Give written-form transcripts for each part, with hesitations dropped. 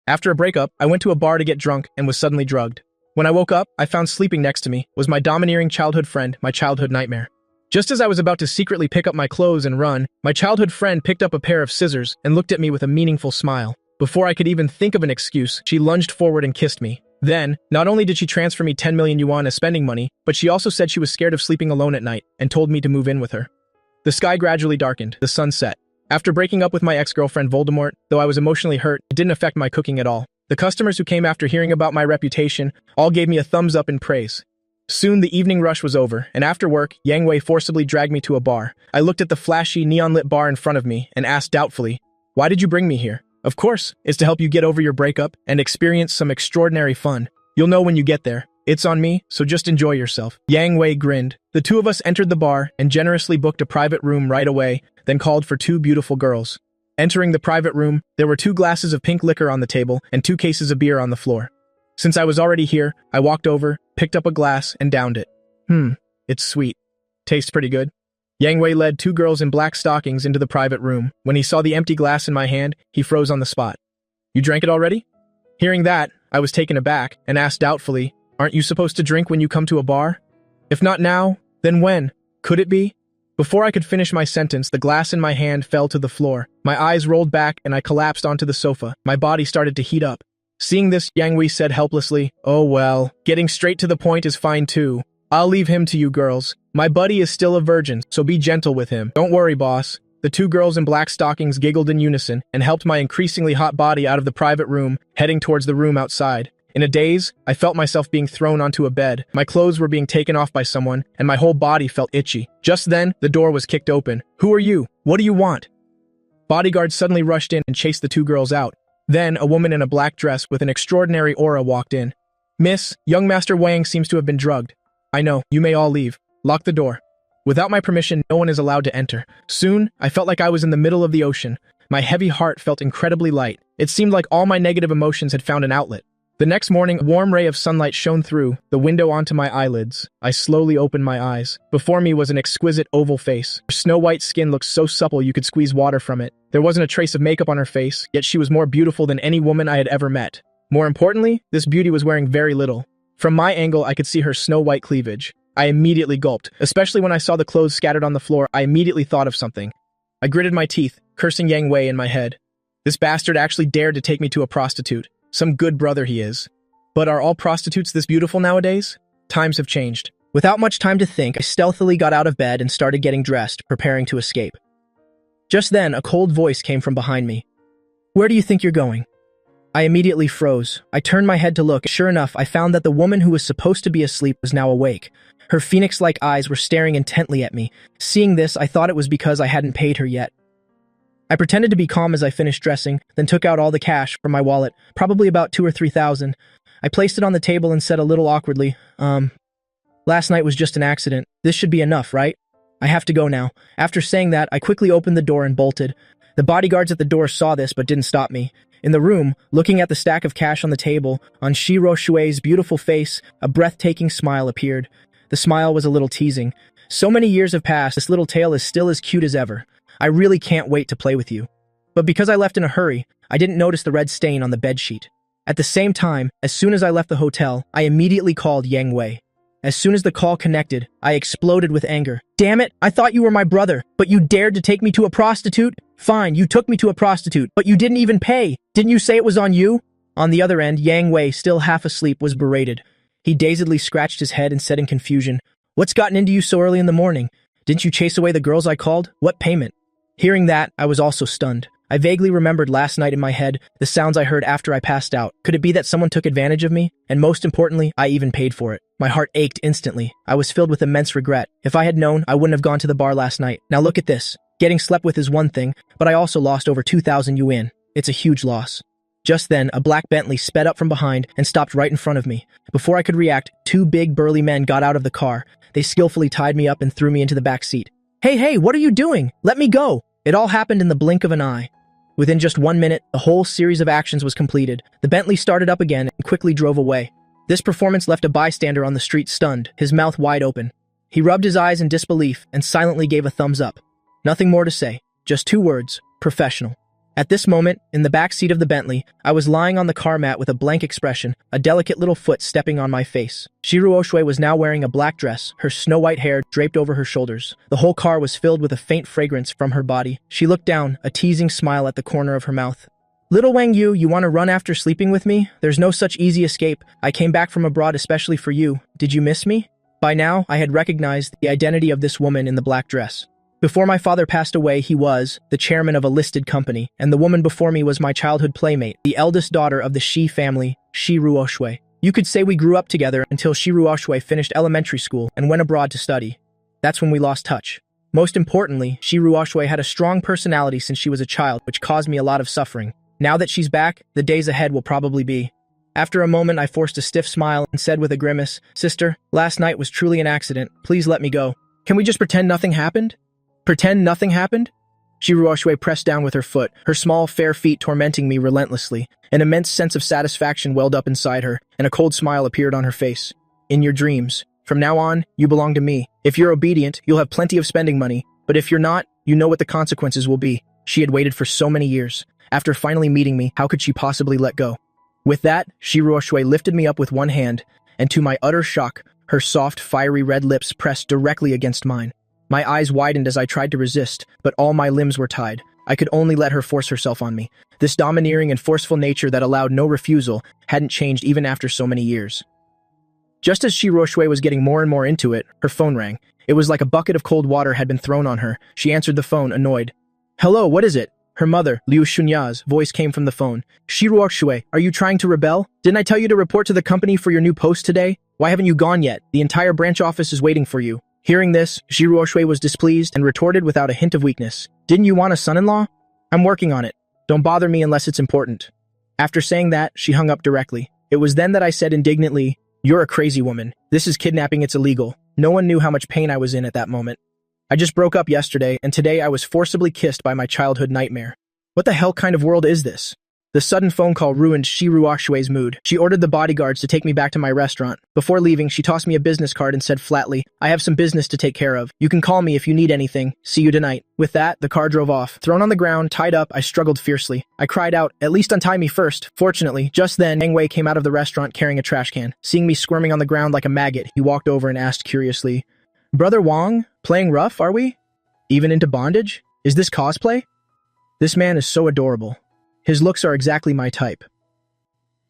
After a breakup, I went to a bar to get drunk and was suddenly drugged. When I woke up, I found sleeping next to me was my domineering childhood friend, my childhood nightmare. Just as I was about to secretly pick up my clothes and run, my childhood friend picked up a pair of scissors and looked at me with a meaningful smile. Before I could even think of an excuse, she lunged forward and kissed me. Then, not only did she transfer me 10 million yuan as spending money, but she also said she was scared of sleeping alone at night and told me to move in with her. The sky gradually darkened, the sun set. After breaking up with my ex-girlfriend Voldemort, though I was emotionally hurt, it didn't affect my cooking at all. The customers who came after hearing about my reputation all gave me a thumbs up in praise. Soon the evening rush was over, and after work, Yang Wei forcibly dragged me to a bar. I looked at the flashy, neon-lit bar in front of me and asked doubtfully, "Why did you bring me here?" "Of course, it's to help you get over your breakup and experience some extraordinary fun. You'll know when you get there. It's on me, so just enjoy yourself." Yang Wei grinned. The two of us entered the bar and generously booked a private room right away, then called for two beautiful girls. Entering the private room, there were 2 glasses of pink liquor on the table and 2 cases of beer on the floor. Since I was already here, I walked over, picked up a glass, and downed it. It's sweet. Tastes pretty good. Yang Wei led 2 girls in black stockings into the private room. When he saw the empty glass in my hand, he froze on the spot. "You drank it already?" Hearing that, I was taken aback and asked doubtfully, "Aren't you supposed to drink when you come to a bar? If not now, then when? Could it be?" Before I could finish my sentence, the glass in my hand fell to the floor. My eyes rolled back and I collapsed onto the sofa. My body started to heat up. Seeing this, Yang Wei said helplessly, "Oh well, getting straight to the point is fine too. I'll leave him to you girls. My buddy is still a virgin, so be gentle with him. Don't worry, boss." The 2 girls in black stockings giggled in unison and helped my increasingly hot body out of the private room, heading towards the room outside. In a daze, I felt myself being thrown onto a bed. My clothes were being taken off by someone, and my whole body felt itchy. Just then, the door was kicked open. "Who are you? What do you want?" Bodyguards suddenly rushed in and chased the 2 girls out. Then, a woman in a black dress with an extraordinary aura walked in. "Miss, young Master Wang seems to have been drugged." "I know, you may all leave. Lock the door." Without my permission, no one is allowed to enter. Soon, I felt like I was in the middle of the ocean. My heavy heart felt incredibly light. It seemed like all my negative emotions had found an outlet. The next morning, a warm ray of sunlight shone through the window onto my eyelids. I slowly opened my eyes. Before me was an exquisite oval face. Her snow-white skin looked so supple you could squeeze water from it. There wasn't a trace of makeup on her face, yet she was more beautiful than any woman I had ever met. More importantly, this beauty was wearing very little. From my angle, I could see her snow-white cleavage. I immediately gulped. Especially when I saw the clothes scattered on the floor, I immediately thought of something. I gritted my teeth, cursing Yang Wei in my head. This bastard actually dared to take me to a prostitute. Some good brother he is. But are all prostitutes this beautiful nowadays? Times have changed. Without much time to think, I stealthily got out of bed and started getting dressed, preparing to escape. Just then, a cold voice came from behind me. "Where do you think you're going?" I immediately froze. I turned my head to look. Sure enough, I found that the woman who was supposed to be asleep was now awake. Her phoenix-like eyes were staring intently at me. Seeing this, I thought it was because I hadn't paid her yet. I pretended to be calm as I finished dressing, then took out all the cash from my wallet, probably about 2,000 or 3,000. I placed it on the table and said a little awkwardly, last night was just an accident. This should be enough, right? I have to go now." After saying that, I quickly opened the door and bolted. The bodyguards at the door saw this but didn't stop me. In the room, looking at the stack of cash on the table, on Shiro Shui's beautiful face, a breathtaking smile appeared. The smile was a little teasing. "So many years have passed, this little tail is still as cute as ever. I really can't wait to play with you." But because I left in a hurry, I didn't notice the red stain on the bedsheet. At the same time, as soon as I left the hotel, I immediately called Yang Wei. As soon as the call connected, I exploded with anger. "Damn it, I thought you were my brother, but you dared to take me to a prostitute? Fine, you took me to a prostitute, but you didn't even pay. Didn't you say it was on you?" On the other end, Yang Wei, still half asleep, was berated. He dazedly scratched his head and said in confusion, "What's gotten into you so early in the morning? Didn't you chase away the girls I called? What payment?" Hearing that, I was also stunned. I vaguely remembered last night in my head, the sounds I heard after I passed out. Could it be that someone took advantage of me? And most importantly, I even paid for it. My heart ached instantly. I was filled with immense regret. If I had known, I wouldn't have gone to the bar last night. Now look at this. Getting slept with is one thing, but I also lost over 2,000 yuan. It's a huge loss. Just then, a black Bentley sped up from behind and stopped right in front of me. Before I could react, 2 big burly men got out of the car. They skillfully tied me up and threw me into the back seat. Hey, what are you doing? Let me go!" It all happened in the blink of an eye. Within just 1 minute, the whole series of actions was completed. The Bentley started up again and quickly drove away. This performance left a bystander on the street stunned, his mouth wide open. He rubbed his eyes in disbelief and silently gave a thumbs up. Nothing more to say, just 2 words, professional. At this moment, in the back seat of the Bentley, I was lying on the car mat with a blank expression, a delicate little foot stepping on my face. Shiro Oshue was now wearing a black dress, her snow-white hair draped over her shoulders. The whole car was filled with a faint fragrance from her body. She looked down, a teasing smile at the corner of her mouth. "Little Wang Yu, you want to run after sleeping with me? There's no such easy escape. I came back from abroad especially for you. Did you miss me?" By now, I had recognized the identity of this woman in the black dress. Before my father passed away, he was the chairman of a listed company, and the woman before me was my childhood playmate, the eldest daughter of the Shi family, Shiro Oshue. You could say we grew up together until Shiro Oshue finished elementary school and went abroad to study. That's when we lost touch. Most importantly, Shiro Oshue had a strong personality since she was a child, which caused me a lot of suffering. Now that she's back, the days ahead will probably be. After a moment, I forced a stiff smile and said with a grimace, "Sister, last night was truly an accident. Please let me go. Can we just pretend nothing happened?" Pretend nothing happened? Shiro Oshue pressed down with her foot, her small, fair feet tormenting me relentlessly. An immense sense of satisfaction welled up inside her, and a cold smile appeared on her face. "In your dreams. From now on, you belong to me. If you're obedient, you'll have plenty of spending money. But if you're not, you know what the consequences will be." She had waited for so many years. After finally meeting me, how could she possibly let go? With that, Shiro Oshue lifted me up with one hand, and to my utter shock, her soft, fiery red lips pressed directly against mine. My eyes widened as I tried to resist, but all my limbs were tied. I could only let her force herself on me. This domineering and forceful nature that allowed no refusal hadn't changed even after so many years. Just as Shiro Oshue was getting more and more into it, her phone rang. It was like a bucket of cold water had been thrown on her. She answered the phone, annoyed. "Hello, what is it?" Her mother, Liu Shunya's voice came from the phone. "Shiro Oshue, are you trying to rebel? Didn't I tell you to report to the company for your new post today? Why haven't you gone yet? The entire branch office is waiting for you." Hearing this, Shiro Oshue was displeased and retorted without a hint of weakness. "Didn't you want a son-in-law? I'm working on it. Don't bother me unless it's important." After saying that, she hung up directly. It was then that I said indignantly, "You're a crazy woman. This is kidnapping, it's illegal." No one knew how much pain I was in at that moment. I just broke up yesterday, and today I was forcibly kissed by my childhood nightmare. What the hell kind of world is this? The sudden phone call ruined Shiro Oshue's mood. She ordered the bodyguards to take me back to my restaurant. Before leaving, she tossed me a business card and said flatly, "I have some business to take care of. You can call me if you need anything. See you tonight." With that, the car drove off. Thrown on the ground, tied up, I struggled fiercely. I cried out, "At least untie me first." Fortunately, just then, Meng Wei came out of the restaurant carrying a trash can. Seeing me squirming on the ground like a maggot, he walked over and asked curiously, "Brother Wang, playing rough, are we? Even into bondage? Is this cosplay?" This man is so adorable. His looks are exactly my type.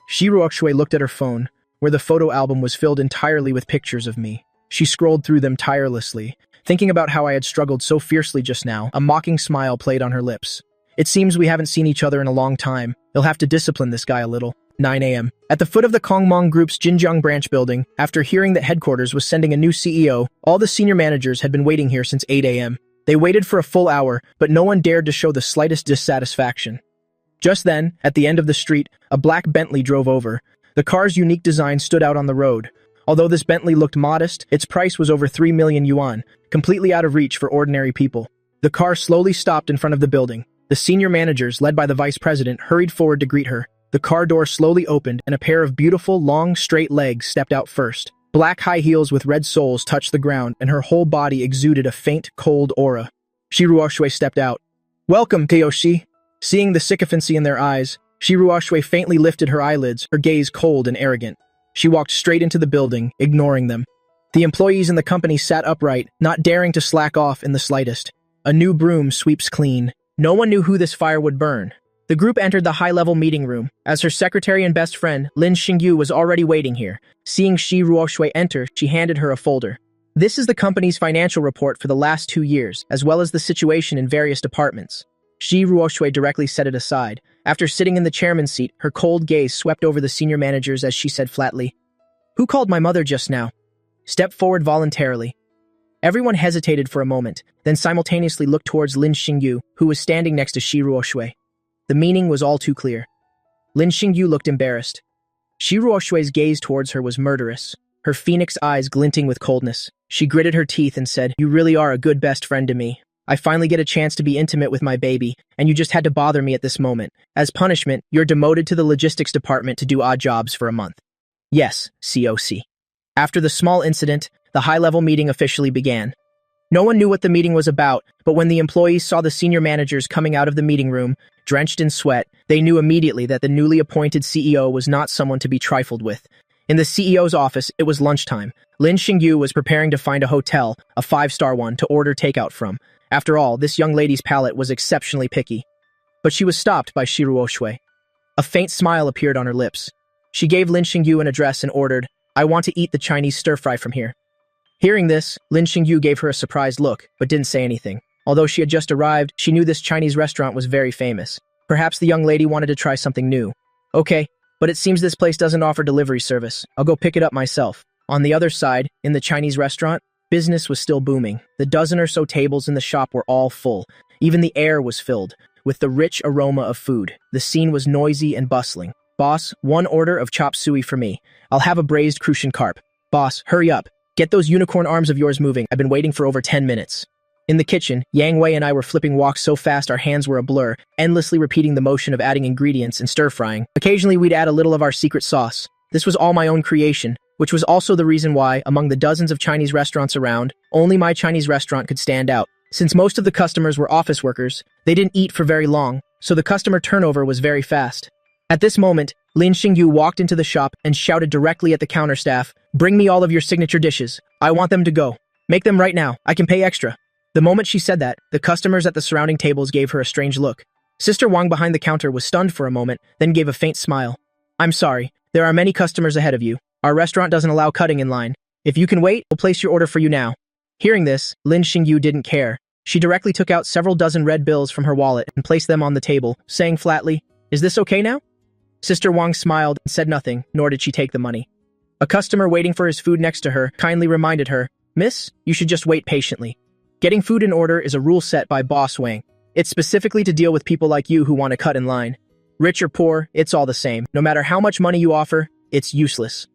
Shiro Oshue looked at her phone, where the photo album was filled entirely with pictures of me. She scrolled through them tirelessly, thinking about how I had struggled so fiercely just now. A mocking smile played on her lips. "It seems we haven't seen each other in a long time. You'll have to discipline this guy a little." 9 a.m. At the foot of the Kongmong Group's Jinjiang branch building, after hearing that headquarters was sending a new CEO, all the senior managers had been waiting here since 8 a.m. They waited for a full hour, but no one dared to show the slightest dissatisfaction. Just then, at the end of the street, a black Bentley drove over. The car's unique design stood out on the road. Although this Bentley looked modest, its price was over 3 million yuan, completely out of reach for ordinary people. The car slowly stopped in front of the building. The senior managers, led by the vice president, hurried forward to greet her. The car door slowly opened, and a pair of beautiful, long, straight legs stepped out first. Black high heels with red soles touched the ground, and her whole body exuded a faint, cold aura. Shiro Oshue stepped out. "Welcome, Teoshi." Seeing the sycophancy in their eyes, Shiro Oshue faintly lifted her eyelids, her gaze cold and arrogant. She walked straight into the building, ignoring them. The employees in the company sat upright, not daring to slack off in the slightest. A new broom sweeps clean. No one knew who this fire would burn. The group entered the high-level meeting room, as her secretary and best friend, Lin Xingyu, was already waiting here. Seeing Shiro Oshue enter, she handed her a folder. "This is the company's financial report for the last 2 years, as well as the situation in various departments." Shiro Oshue directly set it aside. After sitting in the chairman's seat, her cold gaze swept over the senior managers as she said flatly, "Who called my mother just now?" Step forward voluntarily. Everyone hesitated for a moment, then simultaneously looked towards Lin Xingyu, who was standing next to Shiro Oshue. The meaning was all too clear. Lin Xingyu looked embarrassed. Shiro Oshue's gaze towards her was murderous, her phoenix eyes glinting with coldness. She gritted her teeth and said, "You really are a good best friend to me. I finally get a chance to be intimate with my baby, and you just had to bother me at this moment. As punishment, you're demoted to the logistics department to do odd jobs for a month." "Yes, COC." After the small incident, the high-level meeting officially began. No one knew what the meeting was about, but when the employees saw the senior managers coming out of the meeting room, drenched in sweat, they knew immediately that the newly appointed CEO was not someone to be trifled with. In the CEO's office, it was lunchtime. Lin Xingyu was preparing to find a hotel, a 5-star one, to order takeout from. After all, this young lady's palate was exceptionally picky. But she was stopped by Shiruo Shui. A faint smile appeared on her lips. She gave Lin Xingyu an address and ordered, "I want to eat the Chinese stir-fry from here." Hearing this, Lin Xingyu gave her a surprised look, but didn't say anything. Although she had just arrived, she knew this Chinese restaurant was very famous. Perhaps the young lady wanted to try something new. "Okay, but it seems this place doesn't offer delivery service. I'll go pick it up myself." On the other side, in the Chinese restaurant, business was still booming. The dozen or so tables in the shop were all full. Even the air was filled with the rich aroma of food. The scene was noisy and bustling. "Boss, 1 order of chop suey for me. I'll have a braised crucian carp." "Boss, hurry up. Get those unicorn arms of yours moving. I've been waiting for over 10 minutes. In the kitchen, Yang Wei and I were flipping woks so fast our hands were a blur, endlessly repeating the motion of adding ingredients and stir-frying. Occasionally, we'd add a little of our secret sauce. This was all my own creation, which was also the reason why, among the dozens of Chinese restaurants around, only my Chinese restaurant could stand out. Since most of the customers were office workers, they didn't eat for very long, so the customer turnover was very fast. At this moment, Lin Xingyu walked into the shop and shouted directly at the counter staff, "Bring me all of your signature dishes. I want them to go. Make them right now. I can pay extra." The moment she said that, the customers at the surrounding tables gave her a strange look. Sister Wang behind the counter was stunned for a moment, then gave a faint smile. "I'm sorry. There are many customers ahead of you. Our restaurant doesn't allow cutting in line. If you can wait, we'll place your order for you now." Hearing this, Lin Xingyu didn't care. She directly took out several dozen red bills from her wallet and placed them on the table, saying flatly, "Is this okay now?" Sister Wang smiled and said nothing, nor did she take the money. A customer waiting for his food next to her kindly reminded her, "Miss, you should just wait patiently. Getting food in order is a rule set by Boss Wang. It's specifically to deal with people like you who want to cut in line. Rich or poor, it's all the same. No matter how much money you offer, it's useless."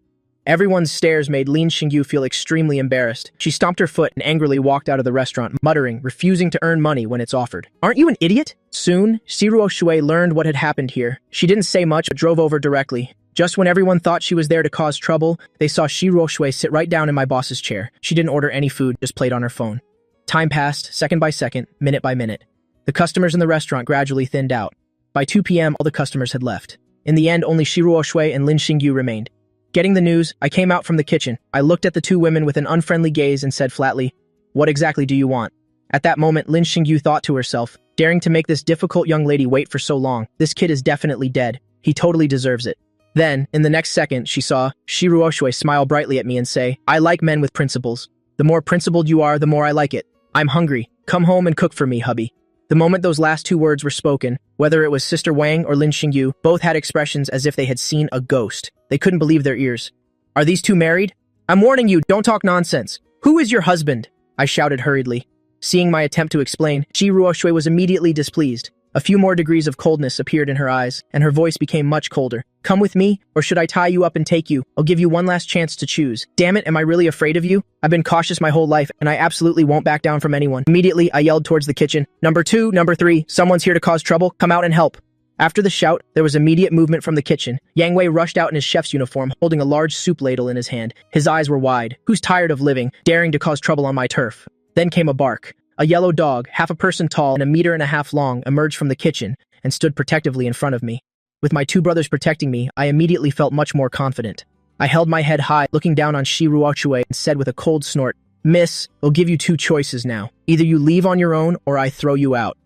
Everyone's stares made Lin Xingyu feel extremely embarrassed. She stomped her foot and angrily walked out of the restaurant, muttering, refusing to earn money when it's offered. "Aren't you an idiot?" Soon, Shiruo Shui learned what had happened here. She didn't say much but drove over directly. Just when everyone thought she was there to cause trouble, they saw Shiruo Shui sit right down in my boss's chair. She didn't order any food, just played on her phone. Time passed, second by second, minute by minute. The customers in the restaurant gradually thinned out. By 2 p.m., all the customers had left. In the end, only Shiruo Shui and Lin Xingyu remained. Getting the news, I came out from the kitchen. I looked at the 2 women with an unfriendly gaze and said flatly, "What exactly do you want?" At that moment, Lin Xingyu thought to herself, daring to make this difficult young lady wait for so long. This kid is definitely dead. He totally deserves it. Then, in the next second, she saw Shiruo Shui smile brightly at me and say, "I like men with principles. The more principled you are, the more I like it. I'm hungry. Come home and cook for me, hubby." The moment those last 2 words were spoken, whether it was Sister Wang or Lin Xingyu, both had expressions as if they had seen a ghost. They couldn't believe their ears. "Are these 2 married? I'm warning you, don't talk nonsense. Who is your husband?" I shouted hurriedly. Seeing my attempt to explain, Shiruo Shui was immediately displeased. A few more degrees of coldness appeared in her eyes, and her voice became much colder. "Come with me, or should I tie you up and take you? I'll give you one last chance to choose." "Damn it, am I really afraid of you? I've been cautious my whole life, and I absolutely won't back down from anyone." Immediately, I yelled towards the kitchen, "Number 2, number 3, someone's here to cause trouble. Come out and help." After the shout, there was immediate movement from the kitchen. Yang Wei rushed out in his chef's uniform, holding a large soup ladle in his hand. His eyes were wide. "Who's tired of living, daring to cause trouble on my turf?" Then came a bark. A yellow dog, half a person tall and 1.5 meters long, emerged from the kitchen and stood protectively in front of me. With my 2 brothers protecting me, I immediately felt much more confident. I held my head high, looking down on Shiruo Shui, and said with a cold snort, "Miss, I'll give you 2 choices now. Either you leave on your own, or I throw you out."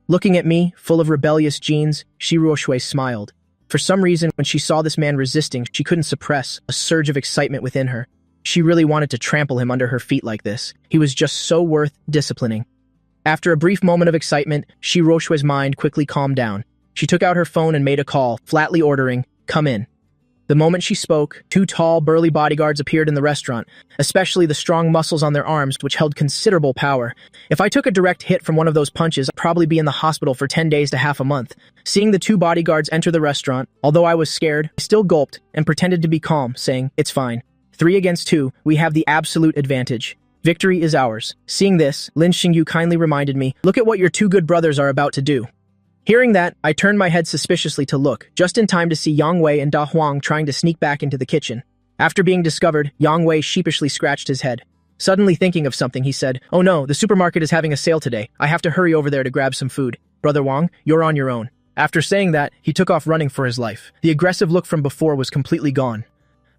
Looking at me, full of rebellious genes, Shiruo Shui smiled. For some reason, when she saw this man resisting, she couldn't suppress a surge of excitement within her. She really wanted to trample him under her feet like this. He was just so worth disciplining. After a brief moment of excitement, Shiruo Shui's mind quickly calmed down. She took out her phone and made a call, flatly ordering, "Come in." The moment she spoke, 2 tall, burly bodyguards appeared in the restaurant, especially the strong muscles on their arms, which held considerable power. If I took a direct hit from one of those punches, I'd probably be in the hospital for 10 days to half a month. Seeing the 2 bodyguards enter the restaurant, although I was scared, I still gulped and pretended to be calm, saying, "It's fine. 3 against 2, we have the absolute advantage. Victory is ours." Seeing this, Lin Xingyu kindly reminded me, "Look at what your 2 good brothers are about to do." Hearing that, I turned my head suspiciously to look, just in time to see Yang Wei and Da Huang trying to sneak back into the kitchen. After being discovered, Yang Wei sheepishly scratched his head. Suddenly thinking of something, he said, "Oh no, the supermarket is having a sale today. I have to hurry over there to grab some food. Brother Wang, you're on your own." After saying that, he took off running for his life. The aggressive look from before was completely gone.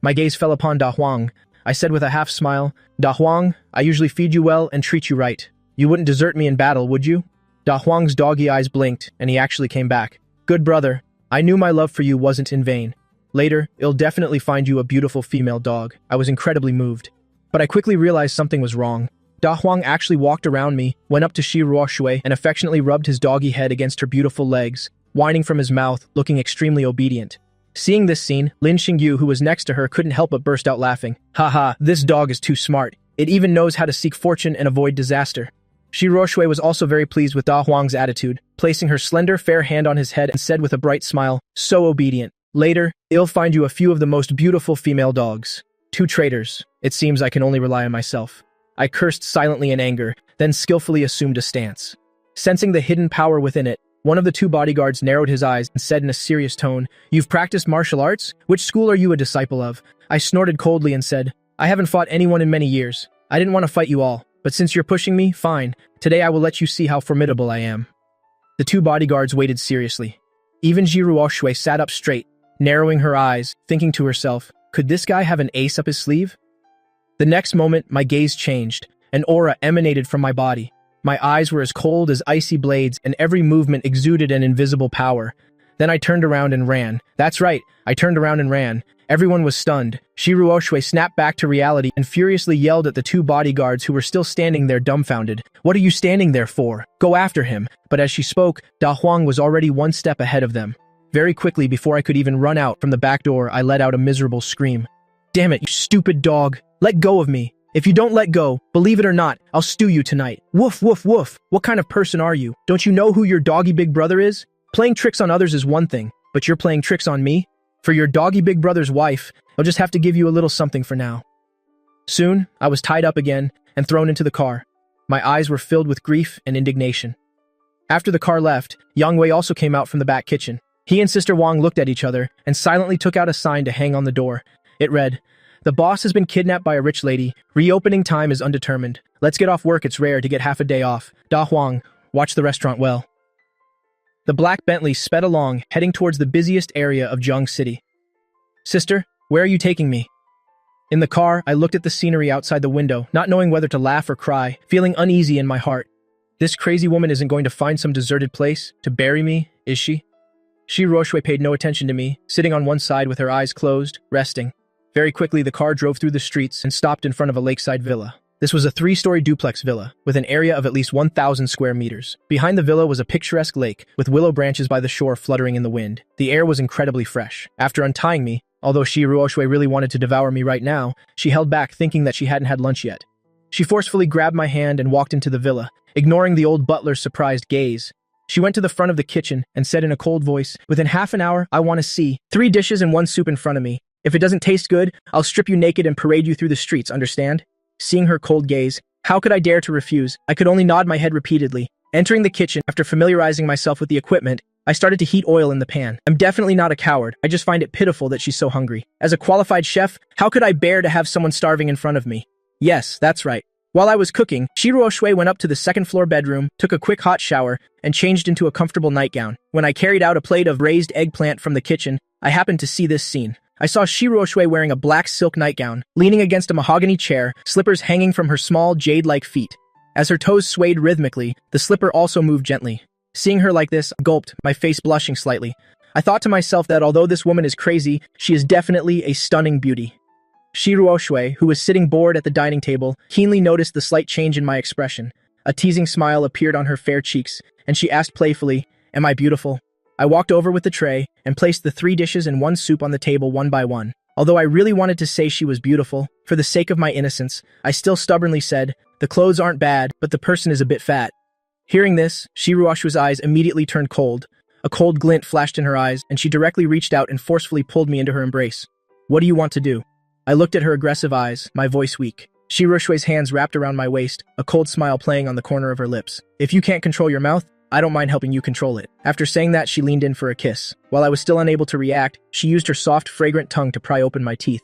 My gaze fell upon Da Huang. I said with a half smile, "Da Huang, I usually feed you well and treat you right. You wouldn't desert me in battle, would you?" Da Huang's doggy eyes blinked, and he actually came back. "Good brother, I knew my love for you wasn't in vain. Later, I'll definitely find you a beautiful female dog." I was incredibly moved. But I quickly realized something was wrong. Da Huang actually walked around me, went up to Shi Ruoshui, and affectionately rubbed his doggy head against her beautiful legs, whining from his mouth, looking extremely obedient. Seeing this scene, Lin Xingyu, who was next to her, couldn't help but burst out laughing. "Haha, this dog is too smart. It even knows how to seek fortune and avoid disaster." Shi Ruoshui was also very pleased with Da Huang's attitude, placing her slender, fair hand on his head and said with a bright smile, "So obedient. Later, I'll find you a few of the most beautiful female dogs. 2 traitors. It seems I can only rely on myself." I cursed silently in anger, then skillfully assumed a stance. Sensing the hidden power within it, one of the 2 bodyguards narrowed his eyes and said in a serious tone, "You've practiced martial arts? Which school are you a disciple of?" I snorted coldly and said, "I haven't fought anyone in many years. I didn't want to fight you all, but since you're pushing me, fine. Today I will let you see how formidable I am." The 2 bodyguards waited seriously. Even Ji Ruoshui sat up straight, narrowing her eyes, thinking to herself, could this guy have an ace up his sleeve? The next moment, my gaze changed. An aura emanated from my body. My eyes were as cold as icy blades, and every movement exuded an invisible power. Then I turned around and ran. That's right, I turned around and ran. Everyone was stunned. Shi Ruoshui snapped back to reality and furiously yelled at the 2 bodyguards who were still standing there dumbfounded. "What are you standing there for? Go after him!" But as she spoke, Da Huang was already 1 step ahead of them. Very quickly, before I could even run out from the back door, I let out a miserable scream. "Damn it, you stupid dog! Let go of me! If you don't let go, believe it or not, I'll stew you tonight. Woof, woof, woof. What kind of person are you? Don't you know who your doggy big brother is? Playing tricks on others is one thing, but you're playing tricks on me? For your doggy big brother's wife, I'll just have to give you a little something for now." Soon, I was tied up again and thrown into the car. My eyes were filled with grief and indignation. After the car left, Yang Wei also came out from the back kitchen. He and Sister Wang looked at each other and silently took out a sign to hang on the door. It read, "The boss has been kidnapped by a rich lady. Reopening time is undetermined. Let's get off work, it's rare to get half a day off. Da Huang, watch the restaurant well." The black Bentley sped along, heading towards the busiest area of Zheng City. "Sister, where are you taking me?" In the car, I looked at the scenery outside the window, not knowing whether to laugh or cry, feeling uneasy in my heart. This crazy woman isn't going to find some deserted place to bury me, is she? Shi Ruoshui paid no attention to me, sitting on one side with her eyes closed, resting. Very quickly, the car drove through the streets and stopped in front of a lakeside villa. This was a 3-story duplex villa, with an area of at least 1,000 square meters. Behind the villa was a picturesque lake, with willow branches by the shore fluttering in the wind. The air was incredibly fresh. After untying me, although Shi Ruoshui really wanted to devour me right now, she held back thinking that she hadn't had lunch yet. She forcefully grabbed my hand and walked into the villa, ignoring the old butler's surprised gaze. She went to the front of the kitchen and said in a cold voice, "Within half an hour, I want to see 3 dishes and 1 soup in front of me. If it doesn't taste good, I'll strip you naked and parade you through the streets, understand?" Seeing her cold gaze, how could I dare to refuse? I could only nod my head repeatedly. Entering the kitchen, after familiarizing myself with the equipment, I started to heat oil in the pan. I'm definitely not a coward. I just find it pitiful that she's so hungry. As a qualified chef, how could I bear to have someone starving in front of me? Yes, that's right. While I was cooking, Shi Ruoshui went up to the 2nd-floor bedroom, took a quick hot shower, and changed into a comfortable nightgown. When I carried out a plate of raised eggplant from the kitchen, I happened to see this scene. I saw Shi Ruoshui wearing a black silk nightgown, leaning against a mahogany chair, slippers hanging from her small, jade-like feet. As her toes swayed rhythmically, the slipper also moved gently. Seeing her like this, I gulped, my face blushing slightly. I thought to myself that although this woman is crazy, she is definitely a stunning beauty. Shi Ruoshui, who was sitting bored at the dining table, keenly noticed the slight change in my expression. A teasing smile appeared on her fair cheeks, and she asked playfully, "Am I beautiful?" I walked over with the tray and placed the 3 dishes and 1 soup on the table one by one. Although I really wanted to say she was beautiful, for the sake of my innocence, I still stubbornly said, "The clothes aren't bad, but the person is a bit fat." Hearing this, Shi Ruoshui's eyes immediately turned cold. A cold glint flashed in her eyes, and she directly reached out and forcefully pulled me into her embrace. "What do you want to do?" I looked at her aggressive eyes, my voice weak. Shi Ruoshui's hands wrapped around my waist, a cold smile playing on the corner of her lips. "If you can't control your mouth, I don't mind helping you control it." After saying that, she leaned in for a kiss. While I was still unable to react, she used her soft, fragrant tongue to pry open my teeth.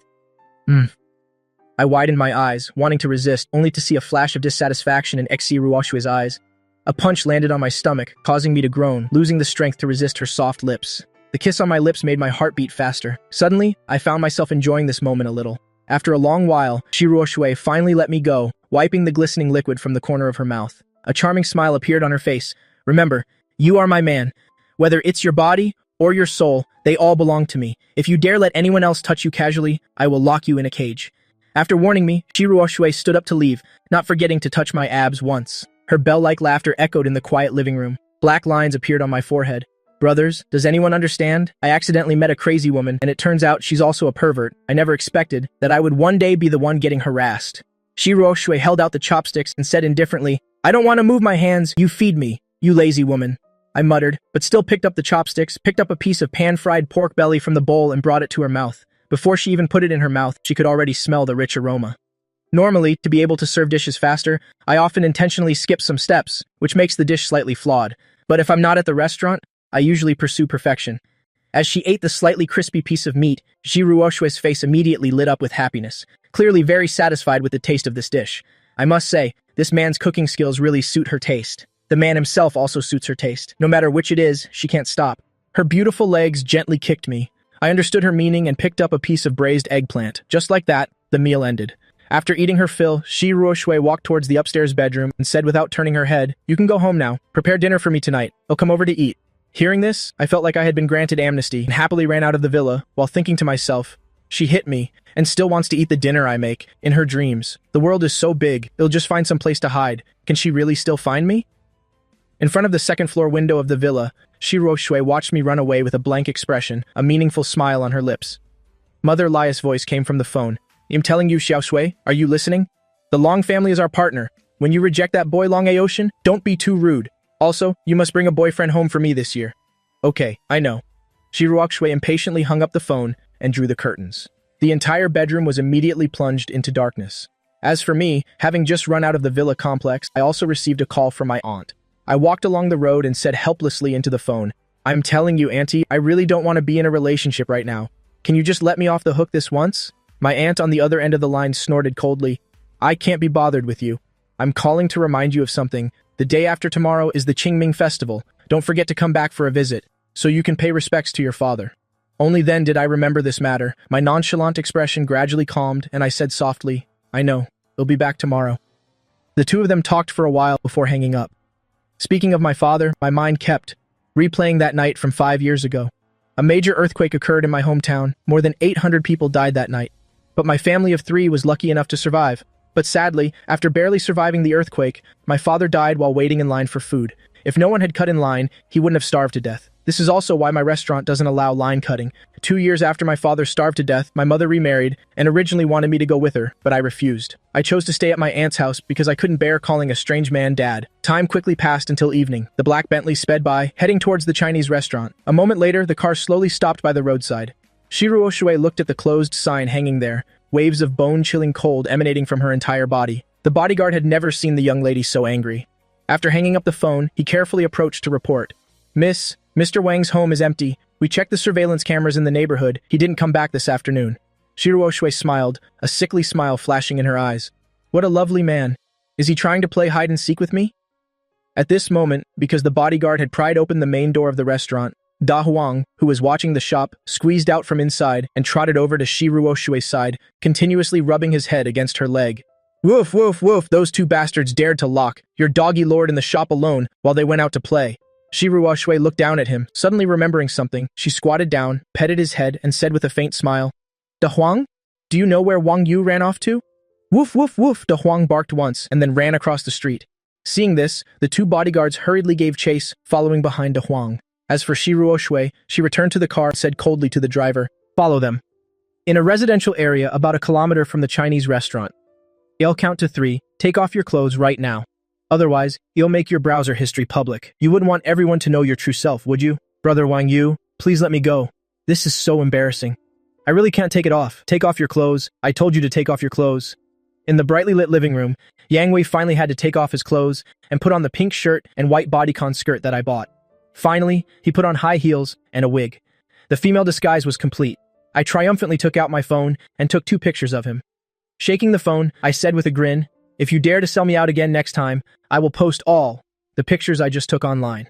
I widened my eyes, wanting to resist, only to see a flash of dissatisfaction in Shi Ruoshui's eyes. A punch landed on my stomach, causing me to groan, losing the strength to resist her soft lips. The kiss on my lips made my heart beat faster. Suddenly, I found myself enjoying this moment a little. After a long while, Shiruo finally let me go, wiping the glistening liquid from the corner of her mouth. A charming smile appeared on her face. Remember, you are my man. Whether it's your body or your soul, they all belong to me. If you dare let anyone else touch you casually, I will lock you in a cage. After warning me, Shiruo stood up to leave, not forgetting to touch my abs once. Her bell-like laughter echoed in the quiet living room. Black lines appeared on my forehead. Brothers, does anyone understand? I accidentally met a crazy woman, and it turns out she's also a pervert. I never expected that I would one day be the one getting harassed. Shiruo held out the chopsticks and said indifferently, I don't want to move my hands, you feed me, you lazy woman. I muttered, but still picked up the chopsticks, picked up a piece of pan-fried pork belly from the bowl and brought it to her mouth. Before she even put it in her mouth, she could already smell the rich aroma. Normally, to be able to serve dishes faster, I often intentionally skip some steps, which makes the dish slightly flawed. But if I'm not at the restaurant, I usually pursue perfection. As she ate the slightly crispy piece of meat, Shiruo face immediately lit up with happiness, clearly very satisfied with the taste of this dish. I must say, this man's cooking skills really suit her taste. The man himself also suits her taste. No matter which it is, she can't stop. Her beautiful legs gently kicked me. I understood her meaning and picked up a piece of braised eggplant. Just like that, the meal ended. After eating her fill, Shiruo walked towards the upstairs bedroom and said without turning her head, You can go home now. Prepare dinner for me tonight. I'll come over to eat. Hearing this, I felt like I had been granted amnesty and happily ran out of the villa while thinking to myself, she hit me and still wants to eat the dinner I make in her dreams. The world is so big, it'll just find some place to hide. Can she really still find me? In front of the second-floor window of the villa, Shiruo watched me run away with a blank expression, a meaningful smile on her lips. Mother Lia's voice came from the phone. I'm telling you, Xiao Shui, are you listening? The Long family is our partner. When you reject that boy Long Aocean, don't be too rude. Also, you must bring a boyfriend home for me this year. Okay, I know. Shiruo impatiently hung up the phone and drew the curtains. The entire bedroom was immediately plunged into darkness. As for me, having just run out of the villa complex, I also received a call from my aunt. I walked along the road and said helplessly into the phone, I'm telling you, Auntie, I really don't want to be in a relationship right now. Can you just let me off the hook this once? My aunt on the other end of the line snorted coldly. I can't be bothered with you. I'm calling to remind you of something. The day after tomorrow is the Qingming festival. Don't forget to come back for a visit, so you can pay respects to your father. Only then did I remember this matter. My nonchalant expression gradually calmed, and I said softly, I know. They'll be back tomorrow. The two of them talked for a while before hanging up. Speaking of my father, my mind kept replaying that night from 5 years ago. A major earthquake occurred in my hometown. More than 800 people died that night. But my family of 3 was lucky enough to survive. But sadly, after barely surviving the earthquake, my father died while waiting in line for food. If no one had cut in line, he wouldn't have starved to death. This is also why my restaurant doesn't allow line cutting. 2 years after my father starved to death, my mother remarried and originally wanted me to go with her, but I refused. I chose to stay at my aunt's house because I couldn't bear calling a strange man dad. Time quickly passed until evening. The black Bentley sped by, heading towards the Chinese restaurant. A moment later, the car slowly stopped by the roadside. Shiruo looked at the closed sign hanging there, waves of bone-chilling cold emanating from her entire body. The bodyguard had never seen the young lady so angry. After hanging up the phone, he carefully approached to report. Mr. Wang's home is empty. We checked the surveillance cameras in the neighborhood. He didn't come back this afternoon. Shiruo smiled, a sickly smile flashing in her eyes. What a lovely man. Is he trying to play hide-and-seek with me? At this moment, because the bodyguard had pried open the main door of the restaurant, Da Huang, who was watching the shop, squeezed out from inside and trotted over to Shiruo side, continuously rubbing his head against her leg. Woof, woof, woof, those 2 bastards dared to lock your doggy lord in the shop alone while they went out to play. Shiruo looked down at him, suddenly remembering something. She squatted down, petted his head, and said with a faint smile, Da Huang? Do you know where Wang Yu ran off to? Woof, woof, woof, Da Huang barked once and then ran across the street. Seeing this, the 2 bodyguards hurriedly gave chase, following behind Da Huang. As for Shiruo she returned to the car and said coldly to the driver, Follow them. In a residential area about a kilometer from the Chinese restaurant. I'll count to 3, take off your clothes right now. Otherwise, you'll make your browser history public. You wouldn't want everyone to know your true self, would you? Brother Wang Yu, please let me go. This is so embarrassing. I really can't take it off. Take off your clothes. I told you to take off your clothes. In the brightly lit living room, Yang Wei finally had to take off his clothes and put on the pink shirt and white bodycon skirt that I bought. Finally, he put on high heels and a wig. The female disguise was complete. I triumphantly took out my phone and took 2 pictures of him. Shaking the phone, I said with a grin, If you dare to sell me out again next time, I will post all the pictures I just took online.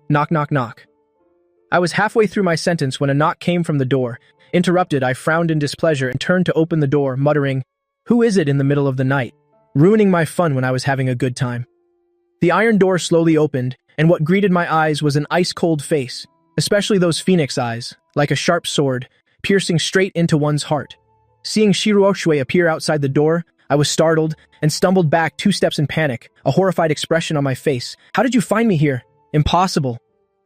Knock, knock, knock. I was halfway through my sentence when a knock came from the door. Interrupted, I frowned in displeasure and turned to open the door, muttering, "Who is it in the middle of the night?" Ruining my fun when I was having a good time. The iron door slowly opened, and what greeted my eyes was an ice-cold face, especially those phoenix eyes, like a sharp sword, piercing straight into one's heart. Seeing Shiruo appear outside the door, I was startled and stumbled back 2 steps in panic, a horrified expression on my face. "How did you find me here?" "Impossible."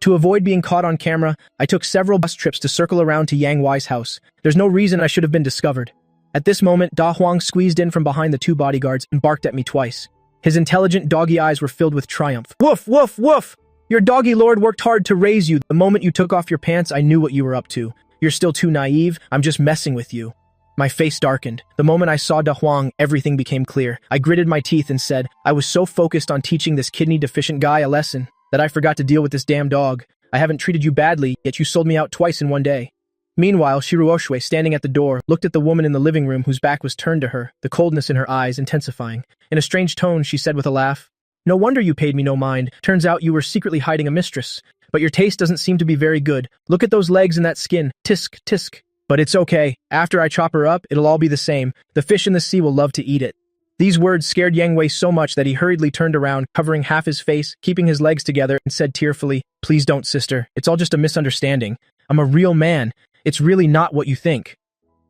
To avoid being caught on camera, I took several bus trips to circle around to Yang Wei's house. There's no reason I should have been discovered. At this moment, Da Huang squeezed in from behind the 2 bodyguards and barked at me twice. His intelligent doggy eyes were filled with triumph. "Woof, woof, woof! Your doggy lord worked hard to raise you. The moment you took off your pants, I knew what you were up to. You're still too naive. I'm just messing with you." My face darkened. The moment I saw Da Huang, everything became clear. I gritted my teeth and said, "I was so focused on teaching this kidney-deficient guy a lesson that I forgot to deal with this damn dog. I haven't treated you badly, yet you sold me out twice in one day." Meanwhile, Shiruo, standing at the door, looked at the woman in the living room whose back was turned to her, the coldness in her eyes intensifying. In a strange tone, she said with a laugh, "No wonder you paid me no mind. Turns out you were secretly hiding a mistress. But your taste doesn't seem to be very good. Look at those legs and that skin. Tisk, tisk. But it's okay. After I chop her up, it'll all be the same. The fish in the sea will love to eat it." These words scared Yang Wei so much that he hurriedly turned around, covering half his face, keeping his legs together, and said tearfully, "Please don't, sister. It's all just a misunderstanding. I'm a real man. It's really not what you think."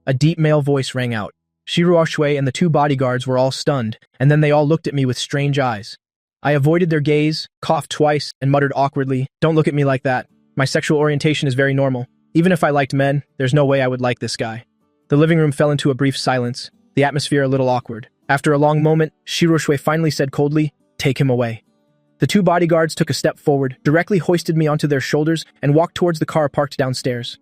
A deep male voice rang out. Shiruo and the 2 bodyguards were all stunned, and then they all looked at me with strange eyes. I avoided their gaze, coughed twice, and muttered awkwardly, "Don't look at me like that. My sexual orientation is very normal. Even if I liked men, there's no way I would like this guy." The living room fell into a brief silence, the atmosphere a little awkward. After a long moment, Shiruo finally said coldly, "Take him away." The 2 bodyguards took a step forward, directly hoisted me onto their shoulders, and walked towards the car parked downstairs.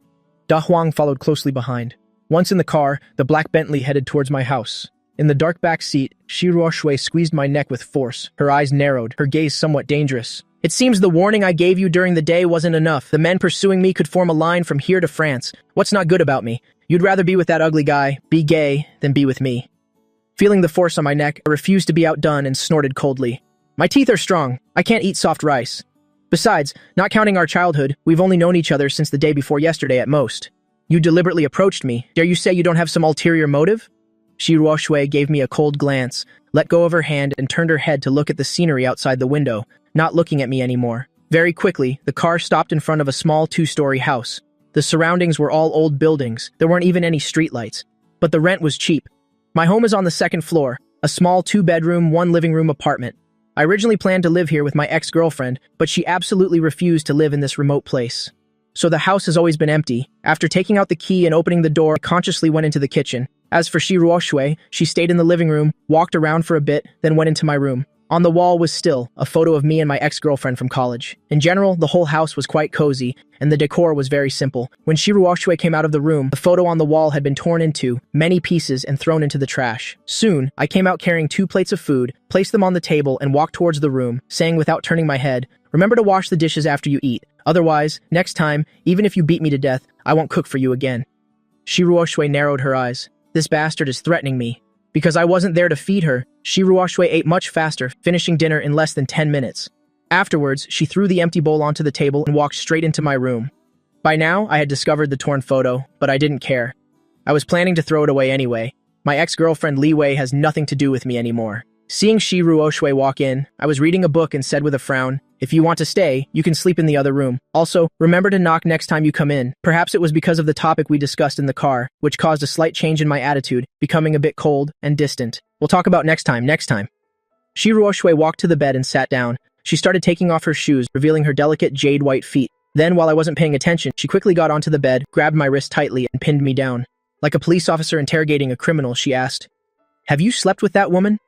Da Huang followed closely behind. Once in the car, the black Bentley headed towards my house. In the dark back seat, Shiruo squeezed my neck with force. Her eyes narrowed, her gaze somewhat dangerous. "It seems the warning I gave you during the day wasn't enough. The men pursuing me could form a line from here to France. What's not good about me? You'd rather be with that ugly guy, be gay, than be with me." Feeling the force on my neck, I refused to be outdone and snorted coldly. "My teeth are strong. I can't eat soft rice. Besides, not counting our childhood, we've only known each other since the day before yesterday at most. You deliberately approached me. Dare you say you don't have some ulterior motive?" Shiruo gave me a cold glance, let go of her hand, and turned her head to look at the scenery outside the window, not looking at me anymore. Very quickly, the car stopped in front of a small 2-story house. The surroundings were all old buildings. There weren't even any streetlights. But the rent was cheap. My home is on the 2nd floor, a small 2-bedroom, 1-living-room apartment. I originally planned to live here with my ex-girlfriend, but she absolutely refused to live in this remote place. So the house has always been empty. After taking out the key and opening the door, I consciously went into the kitchen. As for Shiruo, she stayed in the living room, walked around for a bit, then went into my room. On the wall was still a photo of me and my ex-girlfriend from college. In general, the whole house was quite cozy, and the decor was very simple. When Shiruo came out of the room, the photo on the wall had been torn into many pieces and thrown into the trash. Soon, I came out carrying 2 plates of food, placed them on the table, and walked towards the room, saying without turning my head, "Remember to wash the dishes after you eat. Otherwise, next time, even if you beat me to death, I won't cook for you again." Shiruo narrowed her eyes. "This bastard is threatening me." Because I wasn't there to feed her, Shiruo ate much faster, finishing dinner in less than 10 minutes. Afterwards, she threw the empty bowl onto the table and walked straight into my room. By now, I had discovered the torn photo, but I didn't care. I was planning to throw it away anyway. My ex-girlfriend Li Wei has nothing to do with me anymore. Seeing Shiruo walk in, I was reading a book and said with a frown, "If you want to stay, you can sleep in the other room. Also, remember to knock next time you come in." Perhaps it was because of the topic we discussed in the car, which caused a slight change in my attitude, becoming a bit cold and distant. "We'll talk about next time. Shiruo walked to the bed and sat down. She started taking off her shoes, revealing her delicate jade white feet. Then, while I wasn't paying attention, she quickly got onto the bed, grabbed my wrist tightly, and pinned me down. Like a police officer interrogating a criminal, she asked, "Have you slept with that woman?"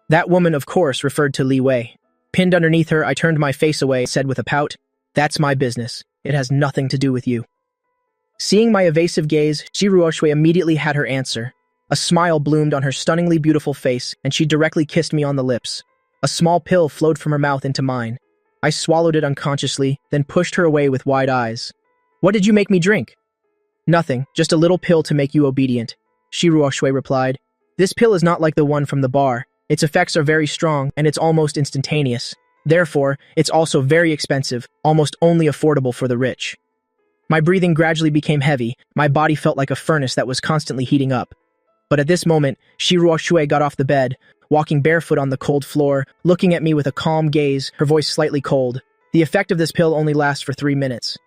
That woman, of course, referred to Li Wei. Pinned underneath her, I turned my face away and said with a pout, "That's my business. It has nothing to do with you." Seeing my evasive gaze, Shiruo immediately had her answer. A smile bloomed on her stunningly beautiful face, and she directly kissed me on the lips. A small pill flowed from her mouth into mine. I swallowed it unconsciously, then pushed her away with wide eyes. "What did you make me drink?" "Nothing, just a little pill to make you obedient," Shiruo replied. "This pill is not like the one from the bar. Its effects are very strong, and it's almost instantaneous. Therefore, it's also very expensive, almost only affordable for the rich. My breathing gradually became heavy, my body felt like a furnace that was constantly heating up. But at this moment, Shiruo Shui got off the bed, walking barefoot on the cold floor, looking at me with a calm gaze, her voice slightly cold. The effect of this pill only lasts for 3 minutes.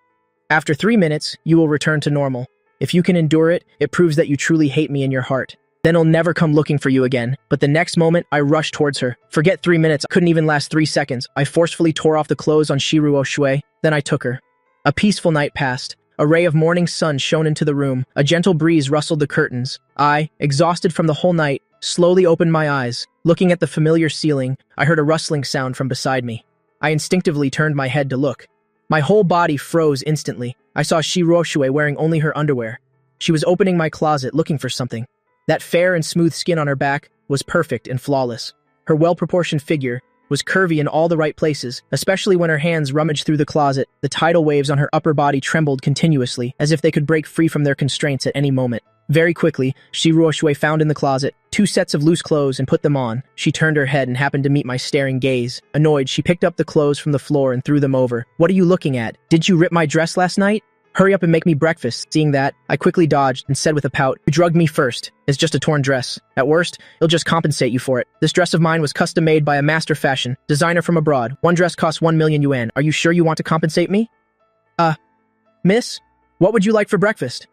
After 3 minutes, you will return to normal. If you can endure it, it proves that you truly hate me in your heart. Then I'll never come looking for you again. But the next moment, I rushed towards her. Forget 3 minutes, I couldn't even last 3 seconds. I forcefully tore off the clothes on Shiruo Shui, then I took her. A peaceful night passed. A ray of morning sun shone into the room. A gentle breeze rustled the curtains. I, exhausted from the whole night, slowly opened my eyes. Looking at the familiar ceiling, I heard a rustling sound from beside me. I instinctively turned my head to look. My whole body froze instantly. I saw Shiruo Shui wearing only her underwear. She was opening my closet looking for something. That fair and smooth skin on her back was perfect and flawless. Her well-proportioned figure was curvy in all the right places, especially when her hands rummaged through the closet. The tidal waves on her upper body trembled continuously, as if they could break free from their constraints at any moment. Very quickly, Shiruo Shui found in the closet 2 sets of loose clothes and put them on. She turned her head and happened to meet my staring gaze. Annoyed, she picked up the clothes from the floor and threw them over. "What are you looking at? Didn't you rip my dress last night? Hurry up and make me breakfast." Seeing that, I quickly dodged and said with a pout, "You drugged me first. It's just a torn dress. At worst, it'll just compensate you for it. This dress of mine was custom made by a master fashion designer from abroad. One dress costs 1 million yuan. Are you sure you want to compensate me?" Miss? What would you like for breakfast?"